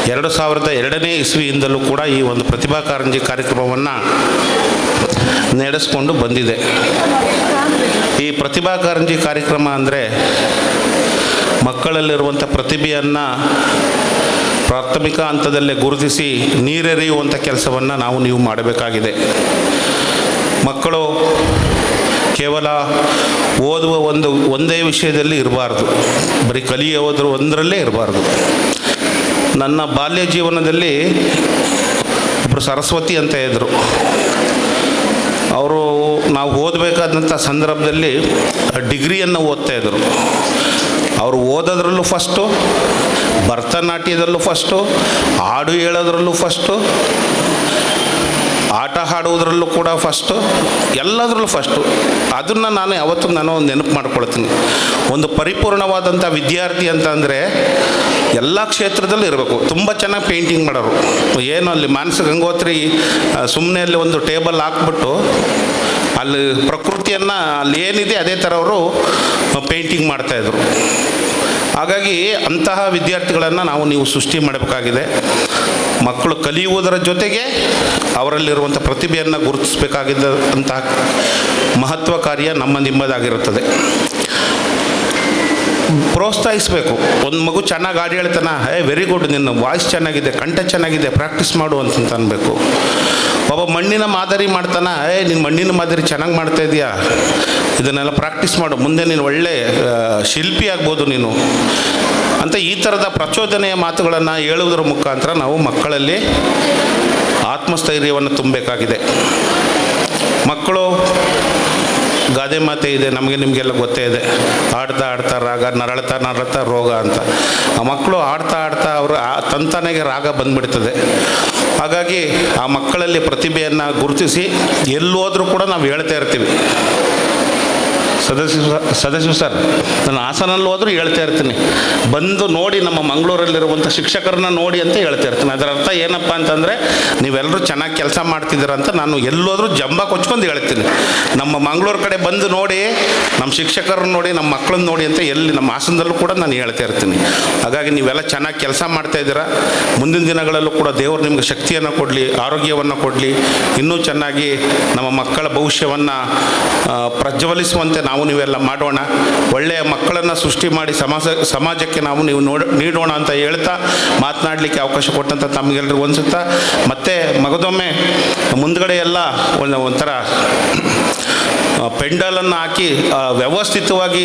2002ನೇ ಇಸ್ವಿಯಿಂದಲೂ ಕೂಡ ಈ ಒಂದು ಪ್ರತಿಭಾ ಕಾರಂಜಿ ಕಾರ್ಯಕ್ರಮವನ್ನು ನಡೆಸಿಕೊಂಡು ಬಂದಿದೆ. ಈ ಪ್ರತಿಭಾ ಕಾರಂಜಿ ಕಾರ್ಯಕ್ರಮ ಅಂದರೆ ಮಕ್ಕಳಲ್ಲಿರುವಂಥ ಪ್ರತಿಭೆಯನ್ನು ಪ್ರಾಥಮಿಕ ಹಂತದಲ್ಲೇ ಗುರುತಿಸಿ ನೀರೆರೆಯುವಂಥ ಕೆಲಸವನ್ನು ನೀವು ಮಾಡಬೇಕಾಗಿದೆ. ಮಕ್ಕಳು ಕೇವಲ ಓದುವ ಒಂದೇ ವಿಷಯದಲ್ಲಿ ಇರಬಾರ್ದು, ಬರೀ ಕಲಿಯೋದ್ರ ಒಂದರಲ್ಲೇ ಇರಬಾರ್ದು. ನನ್ನ ಬಾಲ್ಯ ಜೀವನದಲ್ಲಿ ಒಬ್ಬರು ಸರಸ್ವತಿ ಅಂತ ಇದ್ದರು. ಅವರು ನಾವು ಓದಬೇಕಾದಂಥ ಸಂದರ್ಭದಲ್ಲಿ ಡಿಗ್ರಿಯನ್ನು ಓದ್ತಾಯಿದ್ರು. ಅವರು ಓದೋದ್ರಲ್ಲೂ ಫಸ್ಟು, ಭರತನಾಟ್ಯದಲ್ಲೂ ಫಸ್ಟು, ಹಾಡು ಹೇಳೋದ್ರಲ್ಲೂ ಫಸ್ಟು, ಆಟ ಆಡುವುದರಲ್ಲೂ ಕೂಡ ಫಸ್ಟು, ಎಲ್ಲದರಲ್ಲೂ ಫಸ್ಟು. ಅದನ್ನು ನಾನು ಯಾವತ್ತೂ ನೆನಪು ಮಾಡ್ಕೊಳ್ತೀನಿ. ಒಂದು ಪರಿಪೂರ್ಣವಾದಂಥ ವಿದ್ಯಾರ್ಥಿ ಅಂತ ಅಂದರೆ ಎಲ್ಲ ಕ್ಷೇತ್ರದಲ್ಲೂ ಇರಬೇಕು. ತುಂಬ ಚೆನ್ನಾಗಿ ಪೇಂಟಿಂಗ್ ಮಾಡೋರು. ಏನು ಅಲ್ಲಿ ಮಾನಸ ಗಂಗೋತ್ರಿ ಸುಮ್ಮನೆ ಅಲ್ಲಿ ಒಂದು ಟೇಬಲ್ ಹಾಕ್ಬಿಟ್ಟು ಅಲ್ಲಿ ಪ್ರಕೃತಿಯನ್ನು ಅಲ್ಲಿ ಏನಿದೆ ಅದೇ ಥರ ಅವರು ಪೇಂಟಿಂಗ್ ಮಾಡ್ತಾಯಿದ್ರು. ಹಾಗಾಗಿ ಅಂತಹ ವಿದ್ಯಾರ್ಥಿಗಳನ್ನು ನೀವು ಸೃಷ್ಟಿ ಮಾಡಬೇಕಾಗಿದೆ. ಮಕ್ಕಳು ಕಲಿಯುವುದರ ಜೊತೆಗೆ ಅವರಲ್ಲಿರುವಂಥ ಪ್ರತಿಭೆಯನ್ನು ಗುರುತಿಸಬೇಕಾಗಿದ್ದಂತಹ ಮಹತ್ವ ಕಾರ್ಯ ನಿಮ್ಮದಾಗಿರುತ್ತದೆ. ಪ್ರೋತ್ಸಾಹಿಸಬೇಕು. ಒಂದು ಮಗು ಚೆನ್ನಾಗಿ ಹಾಡು ಹೇಳ್ತಾನೆ, ವೆರಿ ಗುಡ್, ನಿನ್ನ ವಾಯ್ಸ್ ಚೆನ್ನಾಗಿದೆ, ಕಂಠ ಚೆನ್ನಾಗಿದೆ, ಪ್ರಾಕ್ಟೀಸ್ ಮಾಡು ಅಂತ ಅನ್ಬೇಕು. ಒಬ್ಬ ಮಣ್ಣಿನ ಮಾದರಿ ಮಾಡ್ತಾನೆ, ನಿನ್ನ ಮಣ್ಣಿನ ಮಾದರಿ ಚೆನ್ನಾಗಿ ಮಾಡ್ತಾ ಇದೆಯಾ, ಇದನ್ನೆಲ್ಲ ಪ್ರಾಕ್ಟೀಸ್ ಮಾಡು, ಮುಂದೆ ನೀನು ಒಳ್ಳೆ ಶಿಲ್ಪಿ ಆಗ್ಬೋದು ನೀನು ಅಂತ ಈ ಥರದ ಪ್ರಚೋದನೆಯ ಮಾತುಗಳನ್ನು ಹೇಳುವುದರ ಮುಖಾಂತರ ನಾವು ಮಕ್ಕಳಲ್ಲಿ ಆತ್ಮಸ್ಥೈರ್ಯವನ್ನು ತುಂಬಬೇಕಾಗಿದೆ. ಮಕ್ಕಳು ಗಾದೆ ಮಾತೆ ಇದೆ, ನಿಮಗೆಲ್ಲ ಗೊತ್ತೇ ಇದೆ, ಆಡ್ತಾ ಆಡ್ತಾ ರಾಗ, ನರಳ್ತಾ ರೋಗ ಅಂತ. ಆ ಮಕ್ಕಳು ಆಡ್ತಾ ಅವರು ತಂತಾನೆಗೆ ರಾಗ ಬಂದುಬಿಡ್ತದೆ. ಹಾಗಾಗಿ ಆ ಮಕ್ಕಳಲ್ಲಿ ಪ್ರತಿಭೆಯನ್ನು ಗುರುತಿಸಿ ಎಲ್ಲೋದ್ರೂ ಕೂಡ ನಾವು ಹೇಳ್ತಾ ಇರ್ತೀವಿ. ಸದಸ್ಯ ಸರ್, ನಾನು ಹಾಸನಲ್ಲಿ ಹೋದರೂ ಹೇಳ್ತಾ ಇರ್ತೀನಿ, ಬಂದು ನೋಡಿ ನಮ್ಮ ಮಂಗಳೂರಲ್ಲಿರುವಂಥ ಶಿಕ್ಷಕರನ್ನ ನೋಡಿ ಅಂತ ಹೇಳ್ತಾ ಇರ್ತೀನಿ. ಅದರ ಅರ್ಥ ಏನಪ್ಪ ಅಂತಂದರೆ ನೀವೆಲ್ಲರೂ ಚೆನ್ನಾಗಿ ಕೆಲಸ ಮಾಡ್ತಿದ್ದೀರ ಅಂತ ನಾನು ಎಲ್ಲೋದ್ರೂ ಜಂಬ ಕೊಚ್ಕೊಂಡು ಹೇಳ್ತೀನಿ. ನಮ್ಮ ಮಂಗಳೂರು ಕಡೆ ಬಂದು ನೋಡಿ, ನಮ್ಮ ಶಿಕ್ಷಕರನ್ನ ನೋಡಿ, ನಮ್ಮ ಮಕ್ಕಳನ್ನ ನೋಡಿ ಅಂತ ನಮ್ಮ ಹಾಸನದಲ್ಲೂ ಕೂಡ ನಾನು ಹೇಳ್ತಾ ಇರ್ತೀನಿ. ಹಾಗಾಗಿ ನೀವೆಲ್ಲ ಚೆನ್ನಾಗಿ ಕೆಲಸ ಮಾಡ್ತಾಯಿದ್ದೀರಾ. ಮುಂದಿನ ದಿನಗಳಲ್ಲೂ ಕೂಡ ದೇವರು ನಿಮಗೆ ಶಕ್ತಿಯನ್ನು ಕೊಡಲಿ, ಆರೋಗ್ಯವನ್ನು ಕೊಡಲಿ, ಇನ್ನೂ ಚೆನ್ನಾಗಿ ನಮ್ಮ ಮಕ್ಕಳ ಭವಿಷ್ಯವನ್ನು ಪ್ರಜ್ವಲಿಸುವಂತೆ ನೀವೆಲ್ಲ ಮಾಡೋಣ. ಒಳ್ಳೆಯ ಮಕ್ಕಳನ್ನು ಸೃಷ್ಟಿ ಮಾಡಿ ಸಮಾಜಕ್ಕೆ ನೀವು ನೀಡೋಣ ಅಂತ ಹೇಳ್ತಾ ಮಾತನಾಡಲಿಕ್ಕೆ ಅವಕಾಶ ಕೊಟ್ಟಂತ ತಮಗೆಲ್ಲರಿಗೂ ಅನಿಸುತ್ತಾ, ಮತ್ತೆ ಮಗದೊಮ್ಮೆ ಮುಂದ್ಗಡೆ ಎಲ್ಲ ಒಂಥರ ಪೆಂಡಲನ್ನು ಹಾಕಿ ವ್ಯವಸ್ಥಿತವಾಗಿ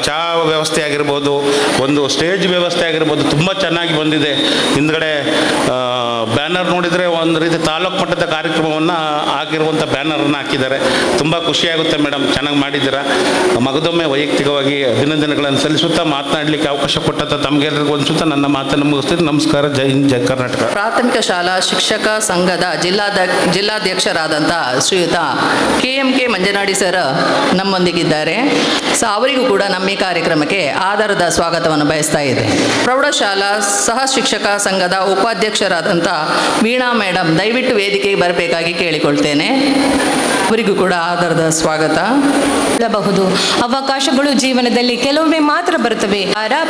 ಚಹಾ ವ್ಯವಸ್ಥೆ ಆಗಿರ್ಬೋದು, ಒಂದು ಸ್ಟೇಜ್ ವ್ಯವಸ್ಥೆ ಆಗಿರ್ಬೋದು, ತುಂಬ ಚೆನ್ನಾಗಿ ಬಂದಿದೆ. ಹಿಂದ್ಗಡೆ ಬ್ಯಾನರ್ ನೋಡಿದರೆ ಒಂದು ರೀತಿ ತಾಲೂಕು ಮಟ್ಟದ ಕಾರ್ಯಕ್ರಮವನ್ನು ಆಗಿರುವಂಥ ಬ್ಯಾನರನ್ನು ಹಾಕಿದ್ದಾರೆ. ತುಂಬ ಖುಷಿಯಾಗುತ್ತೆ ಮೇಡಮ್, ಚೆನ್ನಾಗಿ ಮಾಡಿದ್ದೀರಾ. ಮಗದೊಮ್ಮೆ ವೈಯಕ್ತಿಕವಾಗಿ ಅಭಿನಂದನೆಗಳನ್ನು ಸಲ್ಲಿಸುತ್ತಾ ಮಾತನಾಡಲಿಕ್ಕೆ ಅವಕಾಶ ಕೊಟ್ಟಂಥ ತಮಗೆಲ್ಲರಿಗೂ ಅನಿಸುತ್ತಾ ನನ್ನ ಮಾತನ್ನು ಮುಗಿಸ್ತೀನಿ. ನಮಸ್ಕಾರ. ಜೈ ಹಿಂದ್, ಜೈ ಕರ್ನಾಟಕ. ಪ್ರಾಥಮಿಕ ಶಾಲಾ ಶಿಕ್ಷಕ ಸಂಘದ ಜಿಲ್ಲಾಧ್ಯಕ್ಷರಾದಂಥ ಶ್ರೀಯುತ KMK ಮಂಜನಾಡಿ ಸರ್ ನಮ್ಮೊಂದಿಗಿದ್ದಾರೆ. ಅವರಿಗೂ ಕೂಡ ನಮ್ಮ ಈ ಕಾರ್ಯಕ್ರಮಕ್ಕೆ ಆಧಾರದ ಸ್ವಾಗತವನ್ನು ಬಯಸ್ತಾ ಇದೆ. ಪ್ರೌಢಶಾಲಾ ಸಹ ಶಿಕ್ಷಕ ಸಂಘದ ಉಪಾಧ್ಯಕ್ಷರಾದಂಥ ವೀಣಾ ಮೇಡಮ್ ದಯವಿಟ್ಟು ವೇದಿಕೆಗೆ ಬರಬೇಕಾಗಿ ಕೇಳಿಕೊಳ್ತೇನೆ. ಅವರಿಗೂ ಕೂಡ ಆಧಾರದ ಸ್ವಾಗತ. ಬಹುದು ಅವಕಾಶಗಳು ಜೀವನದಲ್ಲಿ ಕೆಲವೊಮ್ಮೆ ಮಾತ್ರ ಬರುತ್ತವೆ.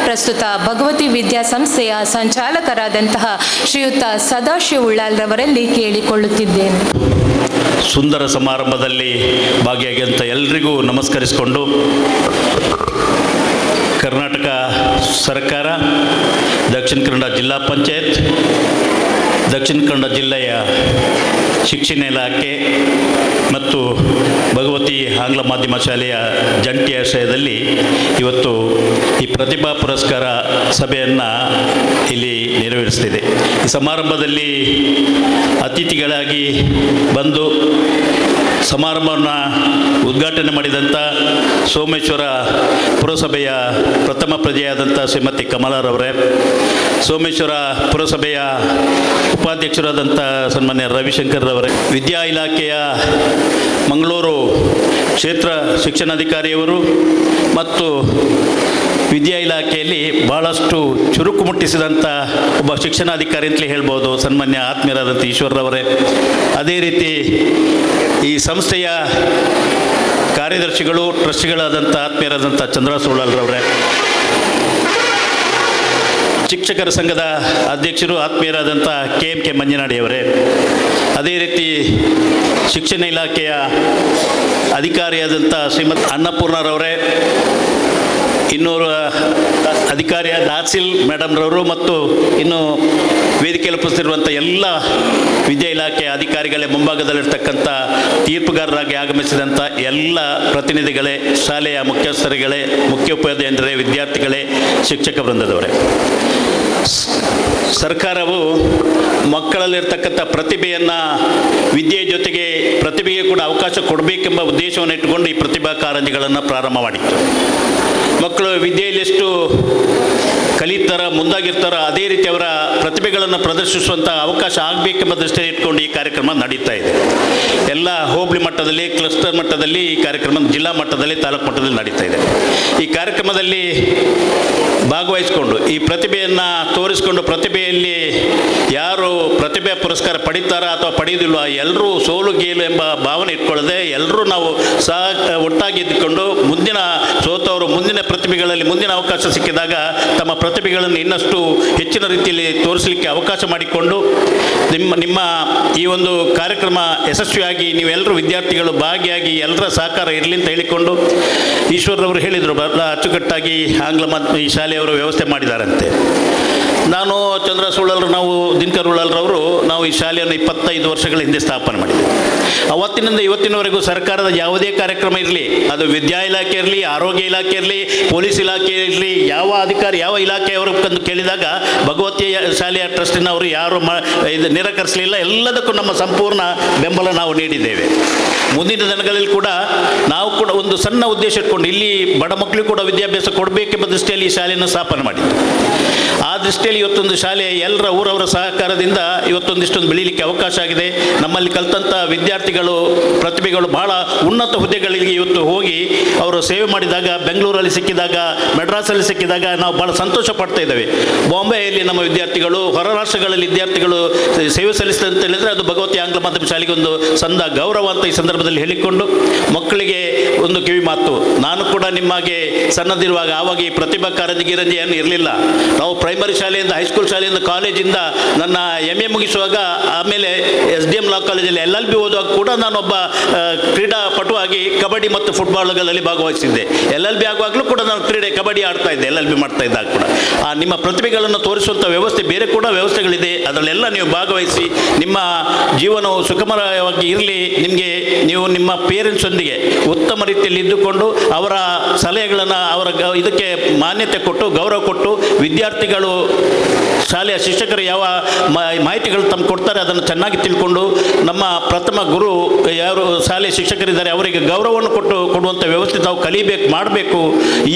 ಪ್ರಸ್ತುತ ಭಗವತಿ ವಿದ್ಯಾಸಂಸ್ಥೆಯ ಸಂಚಾಲಕರಾದಂತಹ ಶ್ರೀಯುತ ಸದಾಶಿವ ಉಳ್ಳಾಲ್ರವರಲ್ಲಿ ಕೇಳಿಕೊಳ್ಳುತ್ತಿದ್ದೇನೆ. ಸುಂದರ ಸಮಾರಂಭದಲ್ಲಿ ಭಾಗಿಯಾಗಿದ್ದಂಥ ಎಲ್ರಿಗೂ ನಮಸ್ಕರಿಸಿಕೊಂಡು, ಕರ್ನಾಟಕ ಸರ್ಕಾರ, ದಕ್ಷಿಣ ಕನ್ನಡ ಜಿಲ್ಲಾ ಪಂಚಾಯತ್, ದಕ್ಷಿಣ ಕನ್ನಡ ಜಿಲ್ಲೆಯ ಶಿಕ್ಷಣ ಇಲಾಖೆ ಮತ್ತು ಭಗವತಿ ಆಂಗ್ಲ ಮಾಧ್ಯಮ ಶಾಲೆಯ ಜಂಟಿ ಆಶ್ರಯದಲ್ಲಿ ಇವತ್ತು ಈ ಪ್ರತಿಭಾ ಪುರಸ್ಕಾರ ಸಭೆಯನ್ನು ಇಲ್ಲಿ ನೆರವೇರಿಸ್ತಿದೆ. ಈ ಸಮಾರಂಭದಲ್ಲಿ ಅತಿಥಿಗಳಾಗಿ ಬಂದು ಸಮಾರಂಭವನ್ನು ಉದ್ಘಾಟನೆ ಮಾಡಿದಂಥ ಸೋಮೇಶ್ವರ ಪುರಸಭೆಯ ಪ್ರಥಮ ಪ್ರಜೆಯಾದಂಥ ಶ್ರೀಮತಿ ಕಮಲಾರವರೇ, ಸೋಮೇಶ್ವರ ಪುರಸಭೆಯ ಉಪಾಧ್ಯಕ್ಷರಾದಂಥ ಸನ್ಮಾನ್ಯ ರವಿಶಂಕರ್ ರವರೇ, ವಿದ್ಯಾ ಇಲಾಖೆಯ ಮಂಗಳೂರು ಕ್ಷೇತ್ರ ಶಿಕ್ಷಣಾಧಿಕಾರಿಯವರು ಮತ್ತು ವಿದ್ಯಾ ಇಲಾಖೆಯಲ್ಲಿ ಭಾಳಷ್ಟು ಚುರುಕು ಮುಟ್ಟಿಸಿದಂಥ ಒಬ್ಬ ಶಿಕ್ಷಣಾಧಿಕಾರಿ ಅಂತಲೇ ಹೇಳ್ಬೋದು, ಸನ್ಮಾನ್ಯ ಆತ್ಮೀಯರಾದಂಥ ಈಶ್ವರ್ರವರೇ. ಅದೇ ರೀತಿ ಈ ಸಂಸ್ಥೆಯ ಕಾರ್ಯದರ್ಶಿಗಳು, ಟ್ರಸ್ಟಿಗಳಾದಂಥ ಆತ್ಮೀಯರಾದಂಥ ಚಂದ್ರ ಸುಳ್ಳಲ್ರವರೇ, ಶಿಕ್ಷಕರ ಸಂಘದ ಅಧ್ಯಕ್ಷರು ಆತ್ಮೀಯರಾದಂಥ KMK ಮಂಜನಾಡಿಯವರೇ, ಅದೇ ರೀತಿ ಶಿಕ್ಷಣ ಇಲಾಖೆಯ ಅಧಿಕಾರಿಯಾದಂಥ ಶ್ರೀಮತಿ ಅನ್ನಪೂರ್ಣರವರೇ, ಇನ್ನೂರು ಅಧಿಕಾರಿಯಾದ ಆಸಿಲ್ ಮೇಡಮ್ರವರು ಮತ್ತು ಇನ್ನು ವೇದಿಕೆಯಲ್ಲಿ ಉಪಸ್ಥಿತಿರುವಂಥ ಎಲ್ಲ ವಿದ್ಯಾ ಇಲಾಖೆಯ ಅಧಿಕಾರಿಗಳೇ, ಮುಂಭಾಗದಲ್ಲಿರ್ತಕ್ಕಂಥ ತೀರ್ಪುಗಾರರಾಗಿ ಆಗಮಿಸಿದಂಥ ಎಲ್ಲ ಪ್ರತಿನಿಧಿಗಳೇ, ಶಾಲೆಯ ಮುಖ್ಯಸ್ಥರುಗಳೇ, ಮುಖ್ಯೋಪಾಧ್ಯಾಯರೇ, ವಿದ್ಯಾರ್ಥಿಗಳೇ, ಶಿಕ್ಷಕ ವೃಂದದವರೇ, ಸರ್ಕಾರವು ಮಕ್ಕಳಲ್ಲಿರ್ತಕ್ಕಂಥ ಪ್ರತಿಭೆಯನ್ನು ವಿದ್ಯೆ ಜೊತೆಗೆ ಪ್ರತಿಭೆಗೆ ಕೂಡ ಅವಕಾಶ ಕೊಡಬೇಕೆಂಬ ಉದ್ದೇಶವನ್ನು ಇಟ್ಟುಕೊಂಡು ಈ ಪ್ರತಿಭಾ ಕಾರಂಜಿಗಳನ್ನು ಪ್ರಾರಂಭ ಮಾಡಿತ್ತು. ಮಕ್ಕಳು ವಿದ್ಯೆಯಲ್ಲಿ ಎಷ್ಟು ಕಲಿತಾರೋ, ಮುಂದಾಗಿರ್ತಾರೋ ಅದೇ ರೀತಿ ಅವರ ಪ್ರತಿಭೆಗಳನ್ನು ಪ್ರದರ್ಶಿಸುವಂಥ ಅವಕಾಶ ಆಗಬೇಕೆಂಬ ದೃಷ್ಟಿಯಲ್ಲಿ ಇಟ್ಕೊಂಡು ಈ ಕಾರ್ಯಕ್ರಮ ನಡೀತಾ ಇದೆ. ಎಲ್ಲ ಹೋಬಳಿ ಮಟ್ಟದಲ್ಲಿ, ಕ್ಲಸ್ಟರ್ ಮಟ್ಟದಲ್ಲಿ ಈ ಕಾರ್ಯಕ್ರಮ, ಜಿಲ್ಲಾ ಮಟ್ಟದಲ್ಲಿ, ತಾಲೂಕು ಮಟ್ಟದಲ್ಲಿ ನಡೀತಾ ಇದೆ. ಈ ಕಾರ್ಯಕ್ರಮದಲ್ಲಿ ಭಾಗವಹಿಸಿಕೊಂಡು ಈ ಪ್ರತಿಭೆಯನ್ನು ತೋರಿಸಿಕೊಂಡು, ಪ್ರತಿಭೆಯಲ್ಲಿ ಯಾರು ಪ್ರತಿಭೆ ಪುರಸ್ಕಾರ ಪಡಿತಾರಾ ಅಥವಾ ಪಡೆಯೋದಿಲ್ವ, ಎಲ್ಲರೂ ಸೋಲು ಗೇಲು ಎಂಬ ಭಾವನೆ ಇಟ್ಕೊಳ್ಳದೆ ಎಲ್ಲರೂ ನಾವು ಒಟ್ಟಾಗಿ ಇದ್ದುಕೊಂಡು ಮುಂದಿನ ಸೋತವರು ಮುಂದಿನ ಪ್ರತಿಭೆಗಳಲ್ಲಿ ಮುಂದಿನ ಅವಕಾಶ ಸಿಕ್ಕಿದಾಗ ತಮ್ಮ ಪ್ರತಿಭೆಗಳನ್ನು ಇನ್ನಷ್ಟು ಹೆಚ್ಚಿನ ರೀತಿಯಲ್ಲಿ ತೋರಿಸಲಿಕ್ಕೆ ಅವಕಾಶ ಮಾಡಿಕೊಂಡು ನಿಮ್ಮ ಈ ಒಂದು ಕಾರ್ಯಕ್ರಮ ಯಶಸ್ವಿಯಾಗಿ ನೀವೆಲ್ಲರೂ ವಿದ್ಯಾರ್ಥಿಗಳು ಭಾಗಿಯಾಗಿ ಎಲ್ಲರ ಸಹಕಾರ ಇರಲಿ ಅಂತ ಹೇಳಿಕೊಂಡು ಈಶ್ವರವರು ಹೇಳಿದರು, ಬಹಳ ಅಚ್ಚುಕಟ್ಟಾಗಿ ಆಂಗ್ಲ ಈ ಶಾಲೆಯವರು ವ್ಯವಸ್ಥೆ ಮಾಡಿದ್ದಾರಂತೆ. ನಾನು ಚಂದ್ರ ಸುಳ್ಳಲ್ರು, ನಾವು ದಿನಕರ್ ಉಳ್ಳಲ್ರವರು, ನಾವು ಈ ಶಾಲೆಯನ್ನು 25 ವರ್ಷಗಳ ಹಿಂದೆ ಸ್ಥಾಪನೆ ಮಾಡಿದ್ದೇವೆ. ಅವತ್ತಿನಿಂದ ಇವತ್ತಿನವರೆಗೂ ಸರ್ಕಾರದ ಯಾವುದೇ ಕಾರ್ಯಕ್ರಮ ಇರಲಿ, ಅದು ವಿದ್ಯಾ ಇಲಾಖೆ ಇರಲಿ, ಆರೋಗ್ಯ ಇಲಾಖೆ ಇರಲಿ, ಪೊಲೀಸ್ ಇಲಾಖೆ ಇರಲಿ, ಯಾವ ಅಧಿಕಾರಿ ಯಾವ ಇಲಾಖೆಯವರು ಕಂಡು ಕೇಳಿದಾಗ ಭಗವತಿ ಶಾಲೆಯ ಟ್ರಸ್ಟಿನವರು ಯಾರು ಇದು ನಿರಾಕರಿಸಲಿಲ್ಲ. ಎಲ್ಲದಕ್ಕೂ ನಮ್ಮ ಸಂಪೂರ್ಣ ಬೆಂಬಲ ನಾವು ನೀಡಿದ್ದೇವೆ. ಮುಂದಿನ ದಿನಗಳಲ್ಲಿ ಕೂಡ ನಾವು ಕೂಡ ಒಂದು ಸಣ್ಣ ಉದ್ದೇಶ ಇಟ್ಕೊಂಡು ಇಲ್ಲಿ ಬಡ ಮಕ್ಕಳಿಗೂ ಕೂಡ ವಿದ್ಯಾಭ್ಯಾಸ ಕೊಡಬೇಕೆಂಬ ದೃಷ್ಟಿಯಲ್ಲಿ ಈ ಶಾಲೆಯನ್ನು ಸ್ಥಾಪನೆ ಮಾಡಿದ್ದು. ಆ ದೃಷ್ಟಿಯಲ್ಲಿ ಇವತ್ತೊಂದು ಶಾಲೆ ಎಲ್ಲರ ಊರವರ ಸಹಕಾರದಿಂದ ಇವತ್ತೊಂದಿಷ್ಟೊಂದು ಬೆಳೀಲಿಕ್ಕೆ ಅವಕಾಶ ಆಗಿದೆ. ನಮ್ಮಲ್ಲಿ ಕಲಿತಂಥ ವಿದ್ಯಾರ್ಥಿಗಳು, ಪ್ರತಿಭೆಗಳು ಬಹಳ ಉನ್ನತ ಹುದ್ದೆಗಳಿಗೆ ಇವತ್ತು ಹೋಗಿ ಅವರು ಸೇವೆ ಮಾಡಿದಾಗ, ಬೆಂಗಳೂರಲ್ಲಿ ಸಿಕ್ಕಿದಾಗ, ಮೆಡ್ರಾಸಲ್ಲಿ ಸಿಕ್ಕಿದಾಗ ನಾವು ಭಾಳ ಸಂತೋಷ ಪಡ್ತಾ ಇದ್ದೇವೆ. ಬಾಂಬೆಯಲ್ಲಿ ನಮ್ಮ ವಿದ್ಯಾರ್ಥಿಗಳು, ಹೊರ ರಾಷ್ಟ್ರಗಳಲ್ಲಿ ವಿದ್ಯಾರ್ಥಿಗಳು ಸೇವೆ ಸಲ್ಲಿಸಿದೆ ಅಂತ ಹೇಳಿದರೆ ಅದು ಭಗವತಿ ಆಂಗ್ಲ ಮಾಧ್ಯಮ ಶಾಲೆಗೆ ಒಂದು ಸಂದ ಗೌರವ ಅಂತ ಈ ಸಂದರ್ಭದಲ್ಲಿ ಹೇಳಿಕೊಂಡು, ಮಕ್ಕಳಿಗೆ ಒಂದು ಕಿವಿ ಮಾತು, ನಾನು ಕೂಡ ನಿಮಗೆ ಸಣ್ಣದಿರುವಾಗ ಆವಾಗ ಈ ಪ್ರತಿಭಾ ಕಾರಂಜಿ ಏನು ಇರಲಿಲ್ಲ. ನಾವು ಪ್ರೈಮರಿ ಶಾಲೆಯಿಂದ, ಹೈಸ್ಕೂಲ್ ಶಾಲೆಯಿಂದ, ಕಾಲೇಜಿಂದ ನನ್ನ MA ಮುಗಿಸುವಾಗ, ಆಮೇಲೆ SDM ಲಾ ಕಾಲೇಜಲ್ಲಿ LLB ಓದುವಾಗ ಕೂಡ ನಾನೊಬ್ಬ ಕ್ರೀಡಾಪಟುವಾಗಿ ಕಬಡ್ಡಿ ಮತ್ತು ಫುಟ್ಬಾಲ್ಗಳಲ್ಲಿ ಭಾಗವಹಿಸಿದ್ದೆ. LLB ಆಗುವಾಗಲೂ ಕೂಡ ನಾನು ಕ್ರೀಡೆ ಕಬಡ್ಡಿ ಆಡ್ತಾ ಇದ್ದೆ, LLB ಮಾಡ್ತಾ ಇದ್ದಾಗ ಕೂಡ. ಆ ನಿಮ್ಮ ಪ್ರತಿಭೆಗಳನ್ನು ತೋರಿಸುವಂಥ ವ್ಯವಸ್ಥೆ ಬೇರೆ ಕೂಡ ವ್ಯವಸ್ಥೆಗಳಿದೆ, ಅದರಲ್ಲೆಲ್ಲ ನೀವು ಭಾಗವಹಿಸಿ ನಿಮ್ಮ ಜೀವನವು ಸುಖಮಯವಾಗಿ ಇರಲಿ. ನಿಮಗೆ ನೀವು ನಿಮ್ಮ ಪೇರೆಂಟ್ಸೊಂದಿಗೆ ಉತ್ತಮ ರೀತಿಯಲ್ಲಿ ಇದ್ದುಕೊಂಡು ಅವರ ಸಲಹೆಗಳನ್ನು, ಅವರ ಇದಕ್ಕೆ ಮಾನ್ಯತೆ ಕೊಟ್ಟು, ಗೌರವ ಕೊಟ್ಟು, ವಿದ್ಯಾರ್ಥಿಗಳು ಶಾಲೆಯ ಶಿಕ್ಷಕರು ಯಾವ ಮಾಹಿತಿಗಳು ತಮ್ಮ ಕೊಡ್ತಾರೆ ಅದನ್ನು ಚೆನ್ನಾಗಿ ತಿಳ್ಕೊಂಡು, ನಮ್ಮ ಪ್ರಥಮ ಗುರು ಯಾರು ಶಾಲೆಯ ಶಿಕ್ಷಕರಿದ್ದಾರೆ ಅವರಿಗೆ ಗೌರವವನ್ನು ಕೊಡುವಂಥ ವ್ಯವಸ್ಥೆ ನಾವು ಕಲಿಬೇಕು, ಮಾಡಬೇಕು.